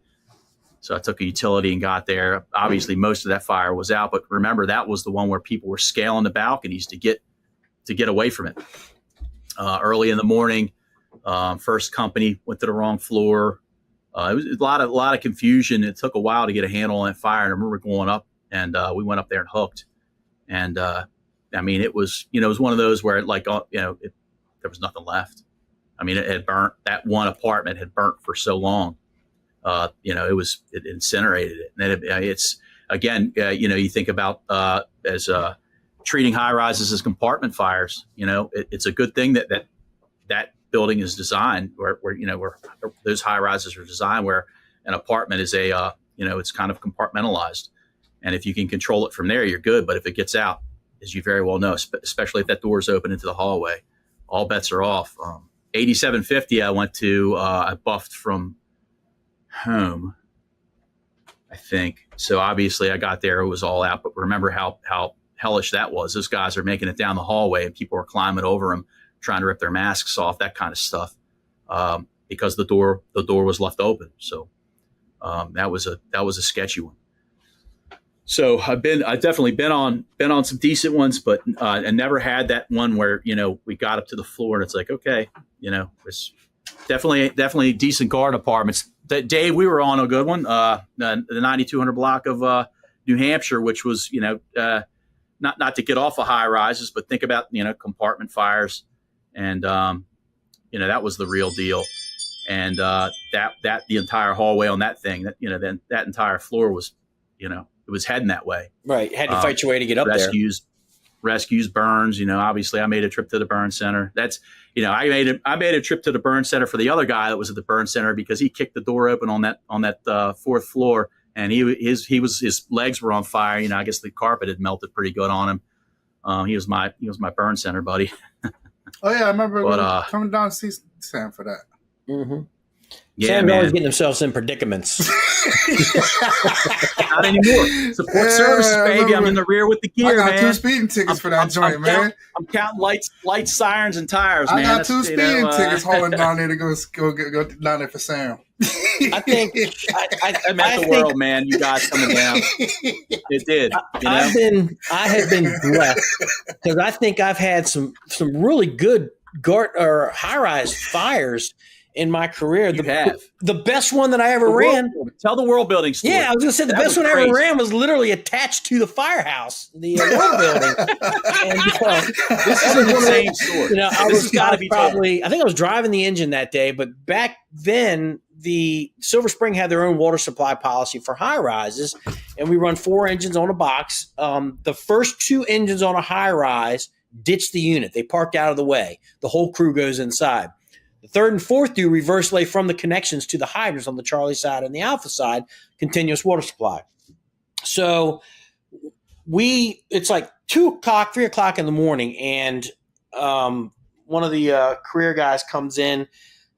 So I took a utility and got there. Obviously, most of that fire was out. But remember, that was the one where people were scaling the balconies to get away from it. Early in the morning, first company went to the wrong floor. It was a lot of confusion. It took a while to get a handle on that fire. And I remember going up, and we went up there and hooked. And it was one of those where there was nothing left. I mean, it had burnt. That one apartment had burnt for so long. It incinerated it. And again, you think about as treating high rises as compartment fires. It's a good thing that building is designed where those high rises are designed where an apartment is it's kind of compartmentalized. And if you can control it from there, you're good. But if it gets out, as you very well know, especially if that door is open into the hallway, all bets are off. 8750, I buffed from home, I think. So obviously I got there, it was all out. But remember how hellish that was. Those guys are making it down the hallway and people are climbing over them, trying to rip their masks off, that kind of stuff, because the door was left open. So that was a sketchy one. So I've definitely been on some decent ones, but I never had that one where we got up to the floor and it's like, okay, it's definitely decent guard apartments. That Dave, we were on a good one, the 9200 block of New Hampshire, which was not to get off of high rises, but think about compartment fires, and that was the real deal. And that the entire hallway on that thing, then that entire floor was it was heading that way. Right. Had to fight your way to get up rescues, burns. Obviously I made a trip to the burn center. That's, I made a trip to the burn center for the other guy that was at the burn center because he kicked the door open on that fourth floor, and his legs were on fire. I guess the carpet had melted pretty good on him. He was my burn center buddy. Oh yeah, I remember coming down to see Sam for that. Mm-hmm. Yeah, Sam's man. always getting themselves in predicaments. Not anymore. Support services, baby. I'm in the rear with the gear, man. I got 2 speeding tickets for that joint, man. I'm counting lights, sirens, and tires, man. I got 2 speeding tickets hauling down there to go down there for Sam. I think I met the world, man. You guys coming down. It did. I have been blessed because I think I've had some really good high-rise fires in my career. The best one that I ever ran. Tell the world building story. Yeah, I was going to say the best one I ever ran was literally attached to the firehouse, the world building. And, this is an insane story. I think I was driving the engine that day, but back then the Silver Spring had their own water supply policy for high rises, and we run 4 engines on a box. The first 2 engines on a high rise ditch the unit. They parked out of the way. The whole crew goes inside. The 3rd and 4th do reverse lay from the connections to the hydrants on the Charlie side and the Alpha side, continuous water supply. So it's like 2 o'clock, 3 o'clock in the morning, and one of the career guys comes in.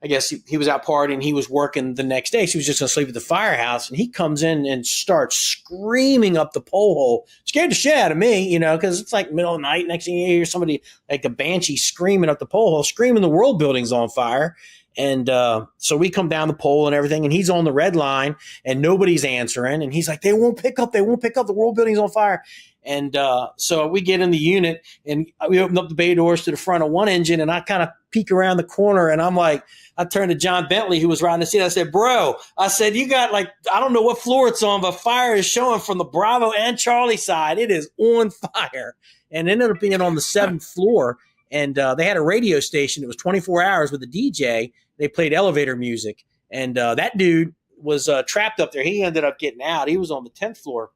I guess he was out partying. He was working the next day, so he was just going to sleep at the firehouse. And he comes in and starts screaming up the pole hole. Scared the shit out of me, because it's like middle of the night. Next thing you hear somebody like a banshee screaming up the pole hole, screaming the world building's on fire. And so we come down the pole and everything, and he's on the red line, and nobody's answering. And he's like, they won't pick up. The world building's on fire. And so we get in the unit, and we open up the bay doors to the front of one engine, and I kind of peek around the corner, and I'm like, I turned to John Bentley, who was riding the seat. I said, bro, you got I don't know what floor it's on, but fire is showing from the Bravo and Charlie side. It is on fire. And it ended up being on the 7th floor. And they had a radio station. It was 24 hours with a DJ. They played elevator music. And that dude was trapped up there. He ended up getting out. He was on the 10th floor.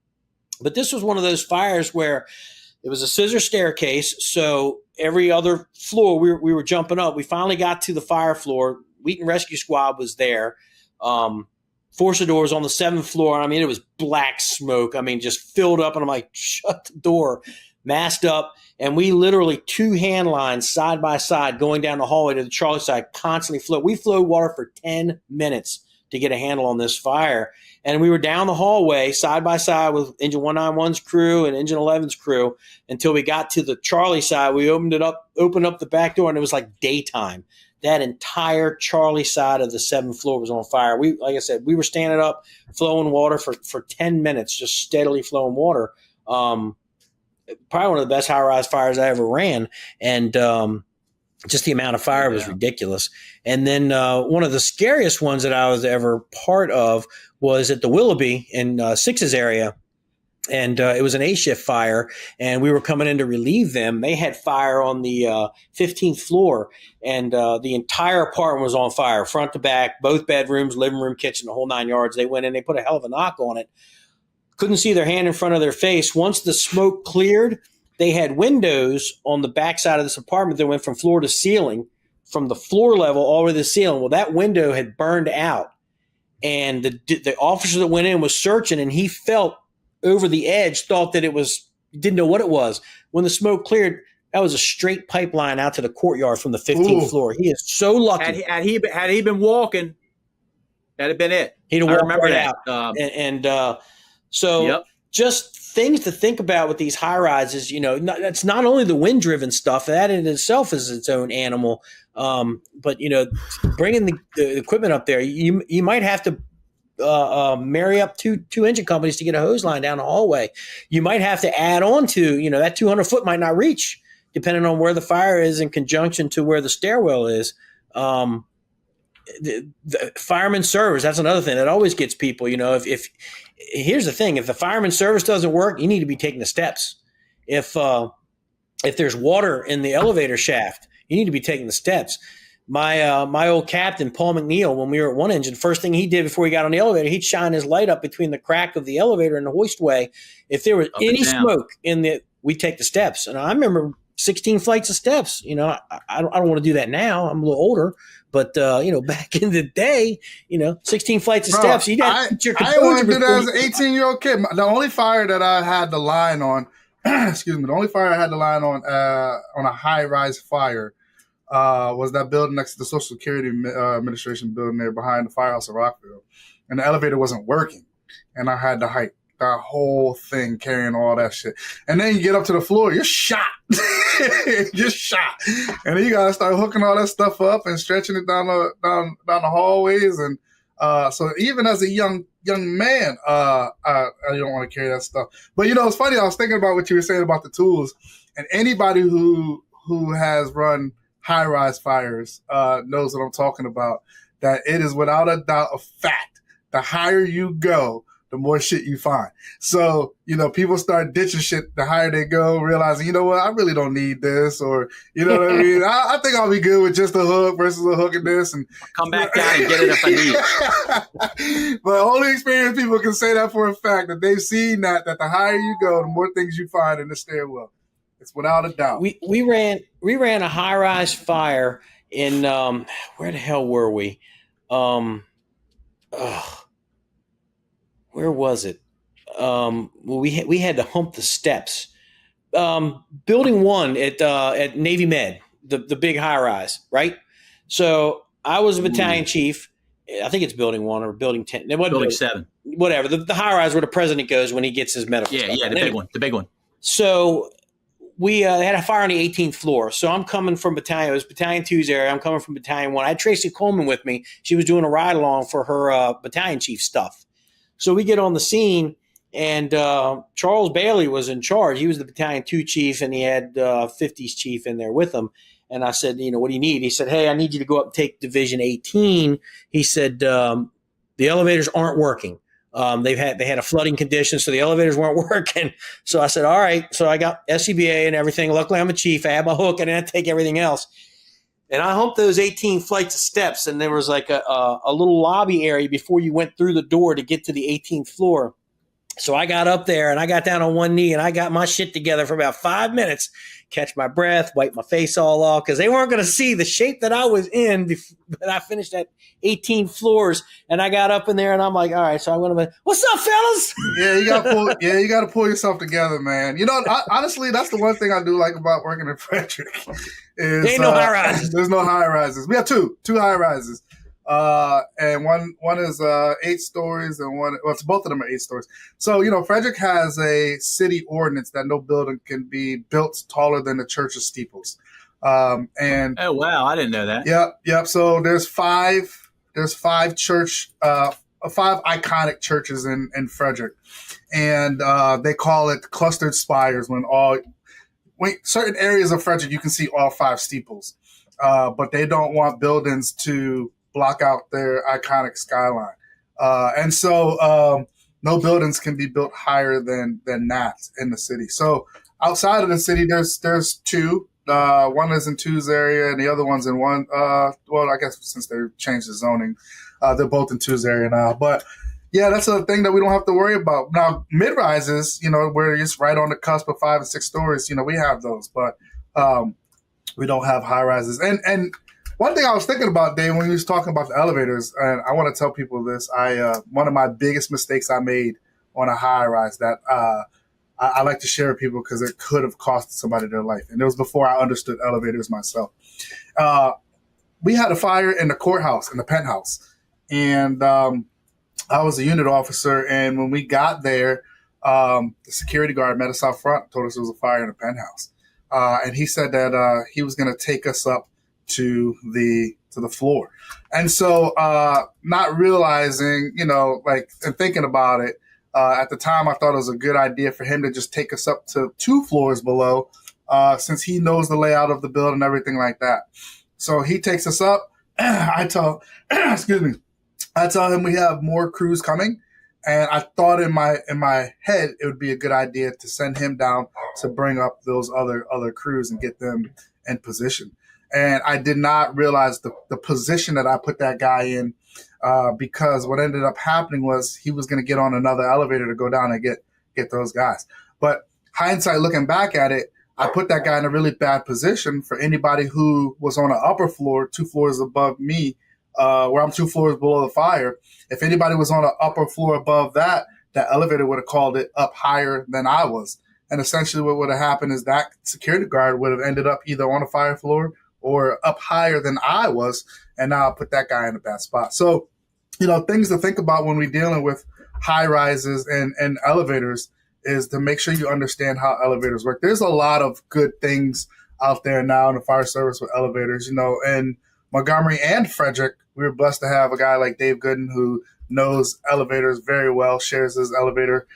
But this was one of those fires where it was a scissor staircase. So every other floor we were jumping up. We finally got to the fire floor. Wheaton Rescue Squad was there. Forcible was on the 7th floor. I mean, it was black smoke. I mean, just filled up. And I'm like, shut the door. Masked up. And we literally 2 hand lines side by side going down the hallway to the Charlie side, constantly flowed. We flowed water for 10 minutes to get a handle on this fire. And we were down the hallway side by side with Engine 191's crew and Engine 11's crew until we got to the Charlie side. We opened up the back door, and it was like daytime. That entire Charlie side of the 7th floor was on fire. Like I said, we were standing up, flowing water for 10 minutes, just steadily flowing water. Probably one of the best high-rise fires I ever ran. And just the amount of fire was ridiculous. And then one of the scariest ones that I was ever part of was at the Willoughby in Six's area. And it was an A-shift fire, and we were coming in to relieve them. They had fire on the 15th floor, and the entire apartment was on fire, front to back, both bedrooms, living room, kitchen, the whole 9 yards. They went in, they put a hell of a knock on it. couldn't see their hand in front of their face. Once the smoke cleared, they had windows on the backside of this apartment that went from floor to ceiling, from the floor level all the way to the ceiling. Well, that window had burned out, and the officer that went in was searching, and he felt over the edge, thought that didn't know what it was. When the smoke cleared, that was a straight pipeline out to the courtyard from the 15th floor. He is so lucky. Had he been walking, that'd have been it. He'd have I walked remember right that. out. So just things to think about with these high rises. It's not only the wind driven stuff that in itself is its own animal, but bringing the equipment up there, you might have to marry up two engine companies to get a hose line down the hallway. You might have to add on to, that 200 foot might not reach, depending on where the fire is in conjunction to where the stairwell is. The fireman service, that's another thing that always gets people. If here's the thing, if the fireman service doesn't work, you need to be taking the steps. If there's water in the elevator shaft, you need to be taking the steps. My old captain, Paul McNeil, when we were at one engine, first thing he did before he got on the elevator, he'd shine his light up between the crack of the elevator and the hoistway. If there was any smoke we'd take the steps. And I remember 16 flights of steps. I don't want to do that now. I'm a little older, but back in the day, 16 flights of steps. You got to your I want to do that as an 18-year-old kid. The only fire that I had the line on, excuse me, the only fire I had the line on a high-rise fire was that building next to the Social Security Administration building there behind the firehouse of Rockville. And the elevator wasn't working. And I had to hike that whole thing carrying all that shit. And then you get up to the floor, you're shot. You're shot. And then you got to start hooking all that stuff up and stretching it down the hallways. And so even as a young man, I don't want to carry that stuff. But, it's funny. I was thinking about what you were saying about the tools. And anybody who has run high-rise fires knows what I'm talking about, that it is without a doubt a fact. The higher you go, the more shit you find. So, people start ditching shit the higher they go, realizing, I really don't need this, or, what I mean? I think I'll be good with just a hook versus a hook and this. And come back down and get it if I need it. But only experienced people can say that for a fact, that they've seen that the higher you go, the more things you find in the stairwell. It's without a doubt. We ran a high rise fire in where the hell were we? Where was it? We had to hump the steps. Building 1 at Navy Med, the big high rise, right? So I was a battalion chief. I think it's Building 1 or Building 10. Building 7. Whatever. The high rise where the president goes when he gets his medical stuff. Yeah, the big one. So we had a fire on the 18th floor. So I'm coming from battalion. It was Battalion 2's area. I'm coming from Battalion 1. I had Tracy Coleman with me. She was doing a ride along for her battalion chief stuff. So we get on the scene, and Charles Bailey was in charge. He was the Battalion 2 chief, and he had 50s chief in there with him. And I said, what do you need? He said, hey, I need you to go up and take Division 18. He said, the elevators aren't working. They had a flooding condition, so the elevators weren't working. So I said, all right. So I got SCBA and everything. Luckily, I'm a chief. I had my hook, and I had to take everything else. And I humped those 18 flights of steps, and there was like a little lobby area before you went through the door to get to the 18th floor. So I got up there, and I got down on one knee, and I got my shit together for about 5 minutes, catch my breath, wipe my face all off, because they weren't going to see the shape that I was in when I finished that 18 floors. And I got up in there, and I'm like, all right, so I'm going to be, what's up, fellas? Yeah, you got to pull yourself together, man. Honestly, that's the one thing I do like about working in Frederick. There ain't no high rises. There's no high rises. We have two high rises. And one is 8 stories, and both of them are 8 stories. So, Frederick has a city ordinance that no building can be built taller than the church's steeples. And oh wow, I didn't know that. Yep. So there's five church, 5 iconic churches in Frederick, and they call it clustered spires when certain areas of Frederick you can see all 5 steeples, but they don't want buildings to block out their iconic skyline. And so no buildings can be built higher than that in the city. So outside of the city, there's 2. One is in 2's area and the other one's in 1. Well, I guess since they changed the zoning, they're both in 2's area now. But, Yeah, that's a thing that we don't have to worry about. Now, mid-rises, where it's right on the cusp of 5 and 6 stories, we have those, but we don't have high rises. And one thing I was thinking about, Dave, when you was talking about the elevators, and I want to tell people this, one of my biggest mistakes I made on a high rise that I like to share with people because it could have cost somebody their life. And it was before I understood elevators myself. We had a fire in the courthouse, in the penthouse. And I was a unit officer. And when we got there, the security guard met us out front, told us there was a fire in the penthouse. And he said that he was going to take us up to the floor. And so not realizing, and thinking about it, at the time I thought it was a good idea for him to just take us up to 2 floors below, since he knows the layout of the building and everything like that. So he takes us up. I tell him we have more crews coming. And I thought in my head it would be a good idea to send him down to bring up those other crews and get them in position. And I did not realize the position that I put that guy in, because what ended up happening was he was going to get on another elevator to go down and get those guys. But hindsight, looking back at it, I put that guy in a really bad position for anybody who was on an upper floor, 2 floors above me, where I'm 2 floors below the fire. If anybody was on an upper floor above that elevator would have called it up higher than I was. And essentially what would have happened is that security guard would have ended up either on a fire floor or up higher than I was. And now I put that guy in a bad spot. So, things to think about when we're dealing with high rises and elevators is to make sure you understand how elevators work. There's a lot of good things out there now in the fire service with elevators, and Montgomery and Frederick, we were blessed to have a guy like Dave Gooden who knows elevators very well, shares his elevator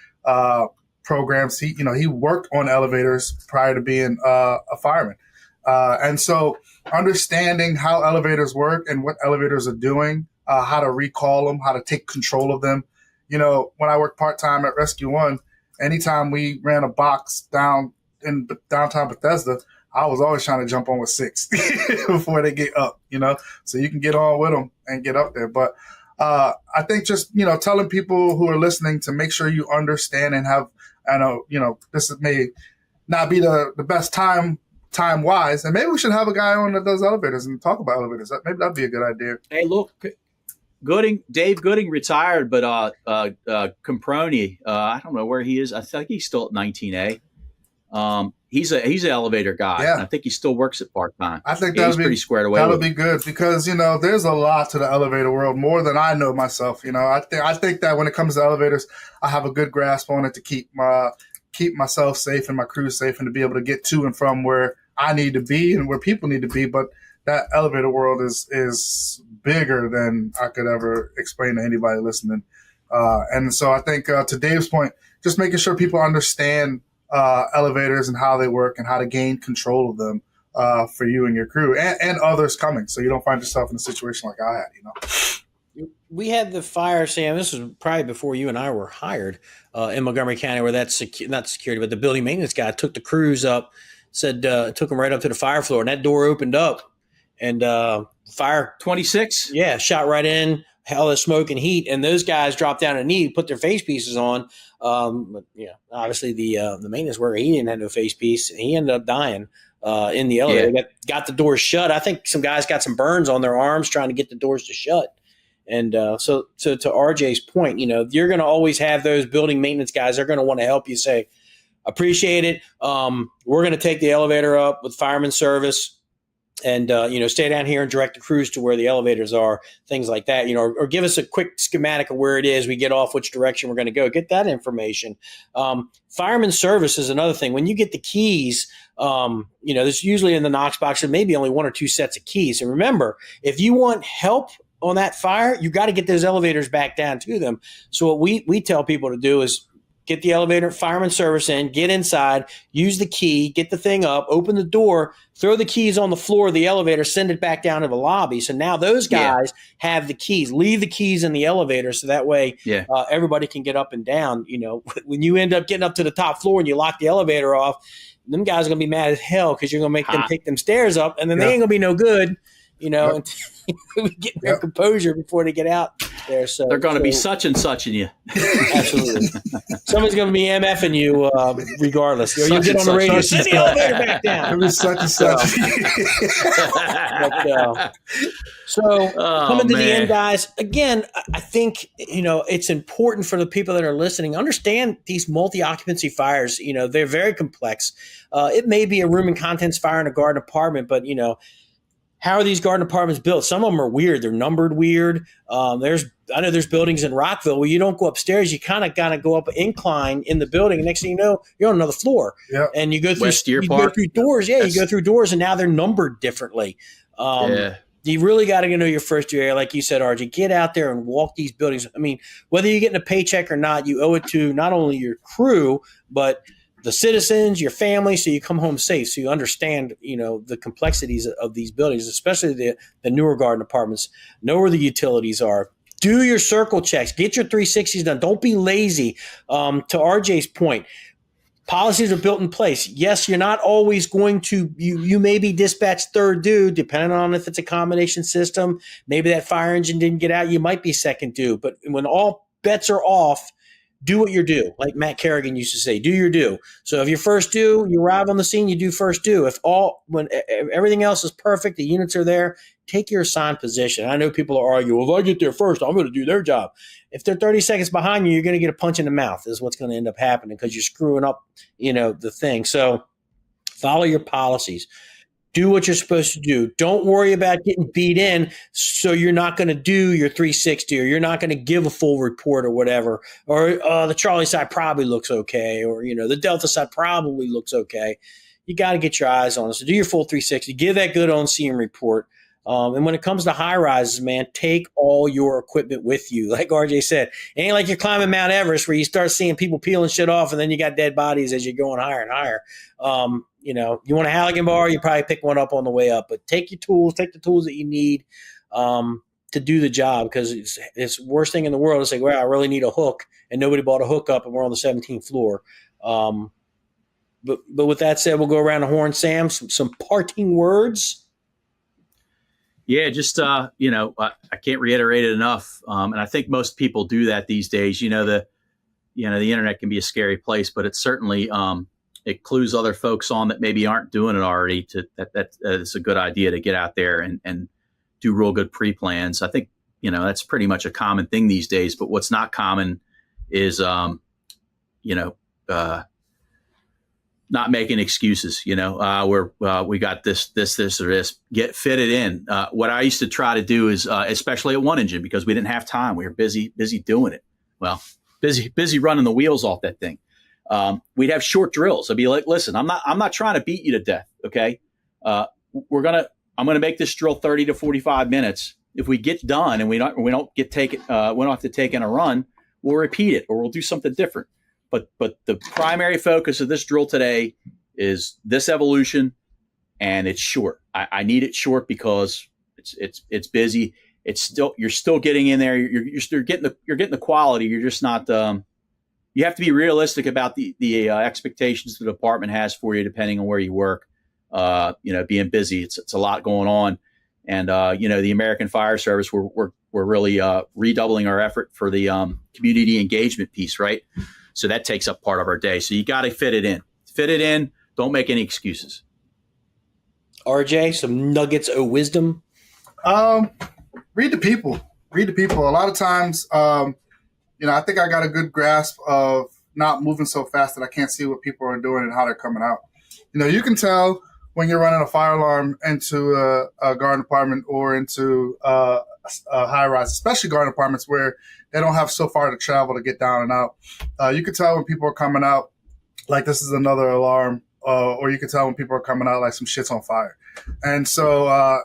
programs. He worked on elevators prior to being a fireman. And so understanding how elevators work and what elevators are doing, how to recall them, how to take control of them. When I worked part-time at Rescue One, anytime we ran a box down in downtown Bethesda, I was always trying to jump on with 6 before they get up, so you can get on with them and get up there. But I think just, telling people who are listening to make sure you understand and have, this may not be the best time wise, and maybe we should have a guy on that does elevators and talk about elevators. Maybe that'd be a good idea. Hey, look, Dave Gooding retired, but Comproni, I don't know where he is. I think he's still at 19A. He's an elevator guy. Yeah. I think he still works at part-time. I think he's pretty squared away. That'll be good because, there's a lot to the elevator world, more than I know myself. I think that when it comes to elevators, I have a good grasp on it to keep myself safe and my crew safe and to be able to get to and from where I need to be and where people need to be. But that elevator world is bigger than I could ever explain to anybody listening. And so I think to Dave's point, just making sure people understand elevators and how they work and how to gain control of them for you and your crew and others coming, so you don't find yourself in a situation like I had. We had the fire, Sam. This was probably before you and I were hired in Montgomery County, where that's not security, but the building maintenance guy took the crews up, said took them right up to the fire floor, and that door opened up, and fire 26, shot right in. Hell of smoke and heat, and those guys dropped down a knee, put their face pieces on. But obviously the maintenance worker, he didn't have no face piece. He ended up dying in the elevator. Yeah. Got the doors shut. I think some guys got some burns on their arms trying to get the doors to shut. And so to RJ's point, you're going to always have those building maintenance guys. They're going to want to help you. Say, appreciate it. We're going to take the elevator up with fireman service. And, stay down here and direct the crews to where the elevators are, things like that, or give us a quick schematic of where it is. We get off, which direction we're going to go. Get that information. Fireman service is another thing. When you get the keys, there's usually in the Knox box, there may be only 1 or 2 sets of keys. And remember, if you want help on that fire, you got to get those elevators back down to them. So what we tell people to do is get the elevator, fireman service in, get inside, use the key, get the thing up, open the door, throw the keys on the floor of the elevator, send it back down to the lobby. So now those guys have the keys. Leave the keys in the elevator so that way everybody can get up and down. When you end up getting up to the top floor and you lock the elevator off, them guys are going to be mad as hell because you're going to make them take them stairs up, and then they ain't going to be no good. get their composure before they get out there. So they're going to be such and such in you. Absolutely. Somebody's going to be MFing you regardless. Or you'll get on the radio. Send the elevator back down. It was such and such. Coming to the end, guys, again, I think, it's important for the people that are listening, understand these multi-occupancy fires, they're very complex. It may be a room and contents fire in a garden apartment, but, how are these garden apartments built? Some of them are weird. They're numbered weird. I know there's buildings in Rockville where you don't go upstairs. You kind of got to go up an incline in the building. And next thing you know, you're on another floor. Yep. And you go through, Park. Go through doors. Yeah, you go through doors, and now they're numbered differently. You really got to know your first year. Like you said, RJ, get out there and walk these buildings. I mean, whether you're getting a paycheck or not, you owe it to not only your crew, but the citizens, your family, so you come home safe. So you understand, the complexities of these buildings, especially the newer garden apartments. Know where the utilities are. Do your circle checks. Get your 360s done. Don't be lazy. To RJ's point, policies are built in place. Yes, you're not always going to – you may be dispatched third due, depending on if it's a combination system. Maybe that fire engine didn't get out. You might be second due. But when all bets are off, do what you're due. Like Matt Kerrigan used to say, do your due. So if you're first due, you arrive on the scene, you do first due. When everything else is perfect, the units are there, take your assigned position. I know people are arguing, well, if I get there first, I'm going to do their job. If they're 30 seconds behind you, you're going to get a punch in the mouth is what's going to end up happening because you're screwing up, the thing. So follow your policies. Do what you're supposed to do. Don't worry about getting beat in so you're not going to do your 360 or you're not going to give a full report or whatever. Or the Charlie side probably looks okay. Or, the Delta side probably looks okay. You got to get your eyes on it. So do your full 360. Give that good on-scene report. And when it comes to high rises, man, take all your equipment with you. Like RJ said, it ain't like you're climbing Mount Everest where you start seeing people peeling shit off and then you got dead bodies as you're going higher and higher. You want a Halligan bar, you probably pick one up on the way up. But take your tools, take the tools that you need to do the job because it's the worst thing in the world. It's like, well, I really need a hook, and nobody bought a hook up, and we're on the 17th floor. But with that said, we'll go around the horn. Sam, some parting words. Yeah, just I can't reiterate it enough, and I think most people do that these days. The internet can be a scary place, but it's certainly it clues other folks on that maybe aren't doing it already. That it's a good idea to get out there and do real good pre-plans. I think that's pretty much a common thing these days. But what's not common is not making excuses. We got this or this. Get fitted in. What I used to try to do is, especially at one engine, because we didn't have time. We were busy doing it. Well, busy running the wheels off that thing. We'd have short drills. I'd be like, listen, I'm not trying to beat you to death. Okay. I'm going to make this drill 30 to 45 minutes. If we get done and we don't have to take in a run, we'll repeat it or we'll do something different. But the primary focus of this drill today is this evolution, and it's short. I need it short because it's busy. You're still getting in there. You're still getting the quality. You're just not. You have to be realistic about the expectations the department has for you, depending on where you work. Being busy, it's a lot going on, and the American Fire Service, we're really redoubling our effort for the community engagement piece, right? So that takes up part of our day. So you got to fit it in. Fit it in. Don't make any excuses. RJ, some nuggets of wisdom. Read the people. A lot of times, I think I got a good grasp of not moving so fast that I can't see what people are doing and how they're coming out. You can tell when you're running a fire alarm into a garden apartment or into a high rise, especially garden apartments where they don't have so far to travel to get down and out. You can tell when people are coming out like this is another alarm, or you can tell when people are coming out like some shit's on fire. And so, I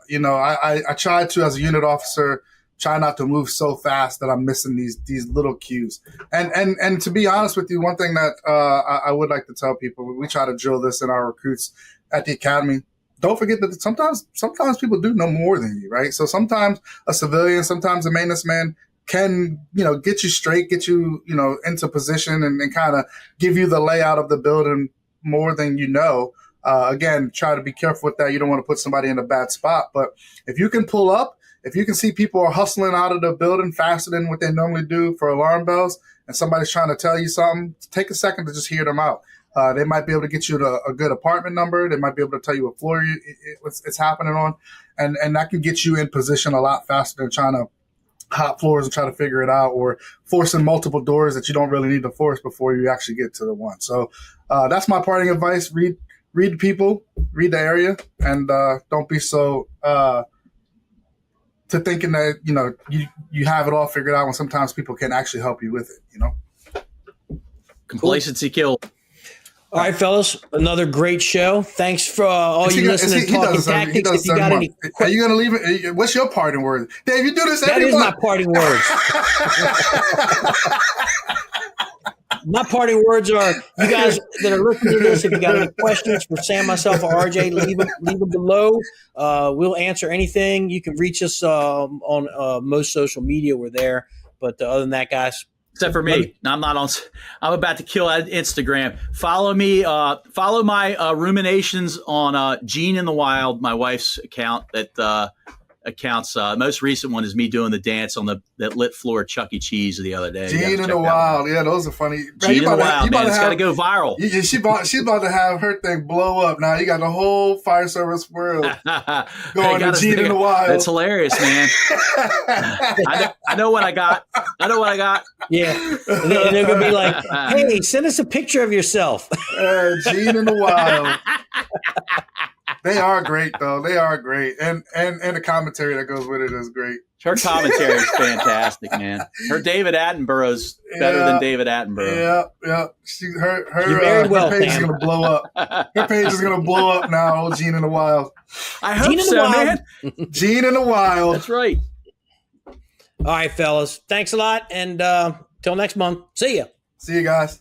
try to, as a unit officer, try not to move so fast that I'm missing these little cues. And to be honest with you, one thing that I would like to tell people, we try to drill this in our recruits at the academy. Don't forget that sometimes people do know more than you, right? So sometimes a civilian, sometimes a maintenance man can, get you straight, get you, into position and kind of give you the layout of the building more than you know. Again, try to be careful with that. You don't want to put somebody in a bad spot. But if you can pull up if you can see people are hustling out of the building faster than what they normally do for alarm bells, and somebody's trying to tell you something, take a second to just hear them out. They might be able to get you a good apartment number. They might be able to tell you what floor it's happening on, and that can get you in position a lot faster than trying to hop floors and try to figure it out, or forcing multiple doors that you don't really need to force before you actually get to the one. So that's my parting advice. Read the people, read the area, and don't be so to thinking that you have it all figured out when sometimes people can actually help you with it. Complacency kill. All right, fellas, another great show. Thanks for all you listening to Talkin Tactics. If you got any, are you going to leave it? What's your parting word, Dave? You do this every month. That is my parting words. My parting words are, you guys that are listening to this, if you got any questions for Sam, myself, or RJ, leave them below. We'll answer anything. You can reach us on most social media. We're there. But other than that, guys. Except for me. I'm not on. I'm about to kill Instagram. Follow me. Follow my ruminations on Gene in the Wild, my wife's account that accounts. Most recent one is me doing the dance on that lit floor at Chuck E. Cheese the other day. Gene in the Wild. Yeah, those are funny. Gene in the Wild, man. It's got to go viral. She's about to have her thing blow up. Now you got the whole fire service world going to Gene in the Wild. That's hilarious, man. I know what I got. Yeah. And they're going to be like, hey, send us a picture of yourself. Gene in the Wild. They are great, though. They are great. And the commentary that goes with it is great. Her commentary is fantastic, man. Her David Attenborough's better than David Attenborough. Yeah. Her page is going to blow up. Her page is going to blow up now, old Gene in the Wild. I hope so, man. Gene in the Wild. That's right. All right, fellas. Thanks a lot. And till next month. See ya. See you guys.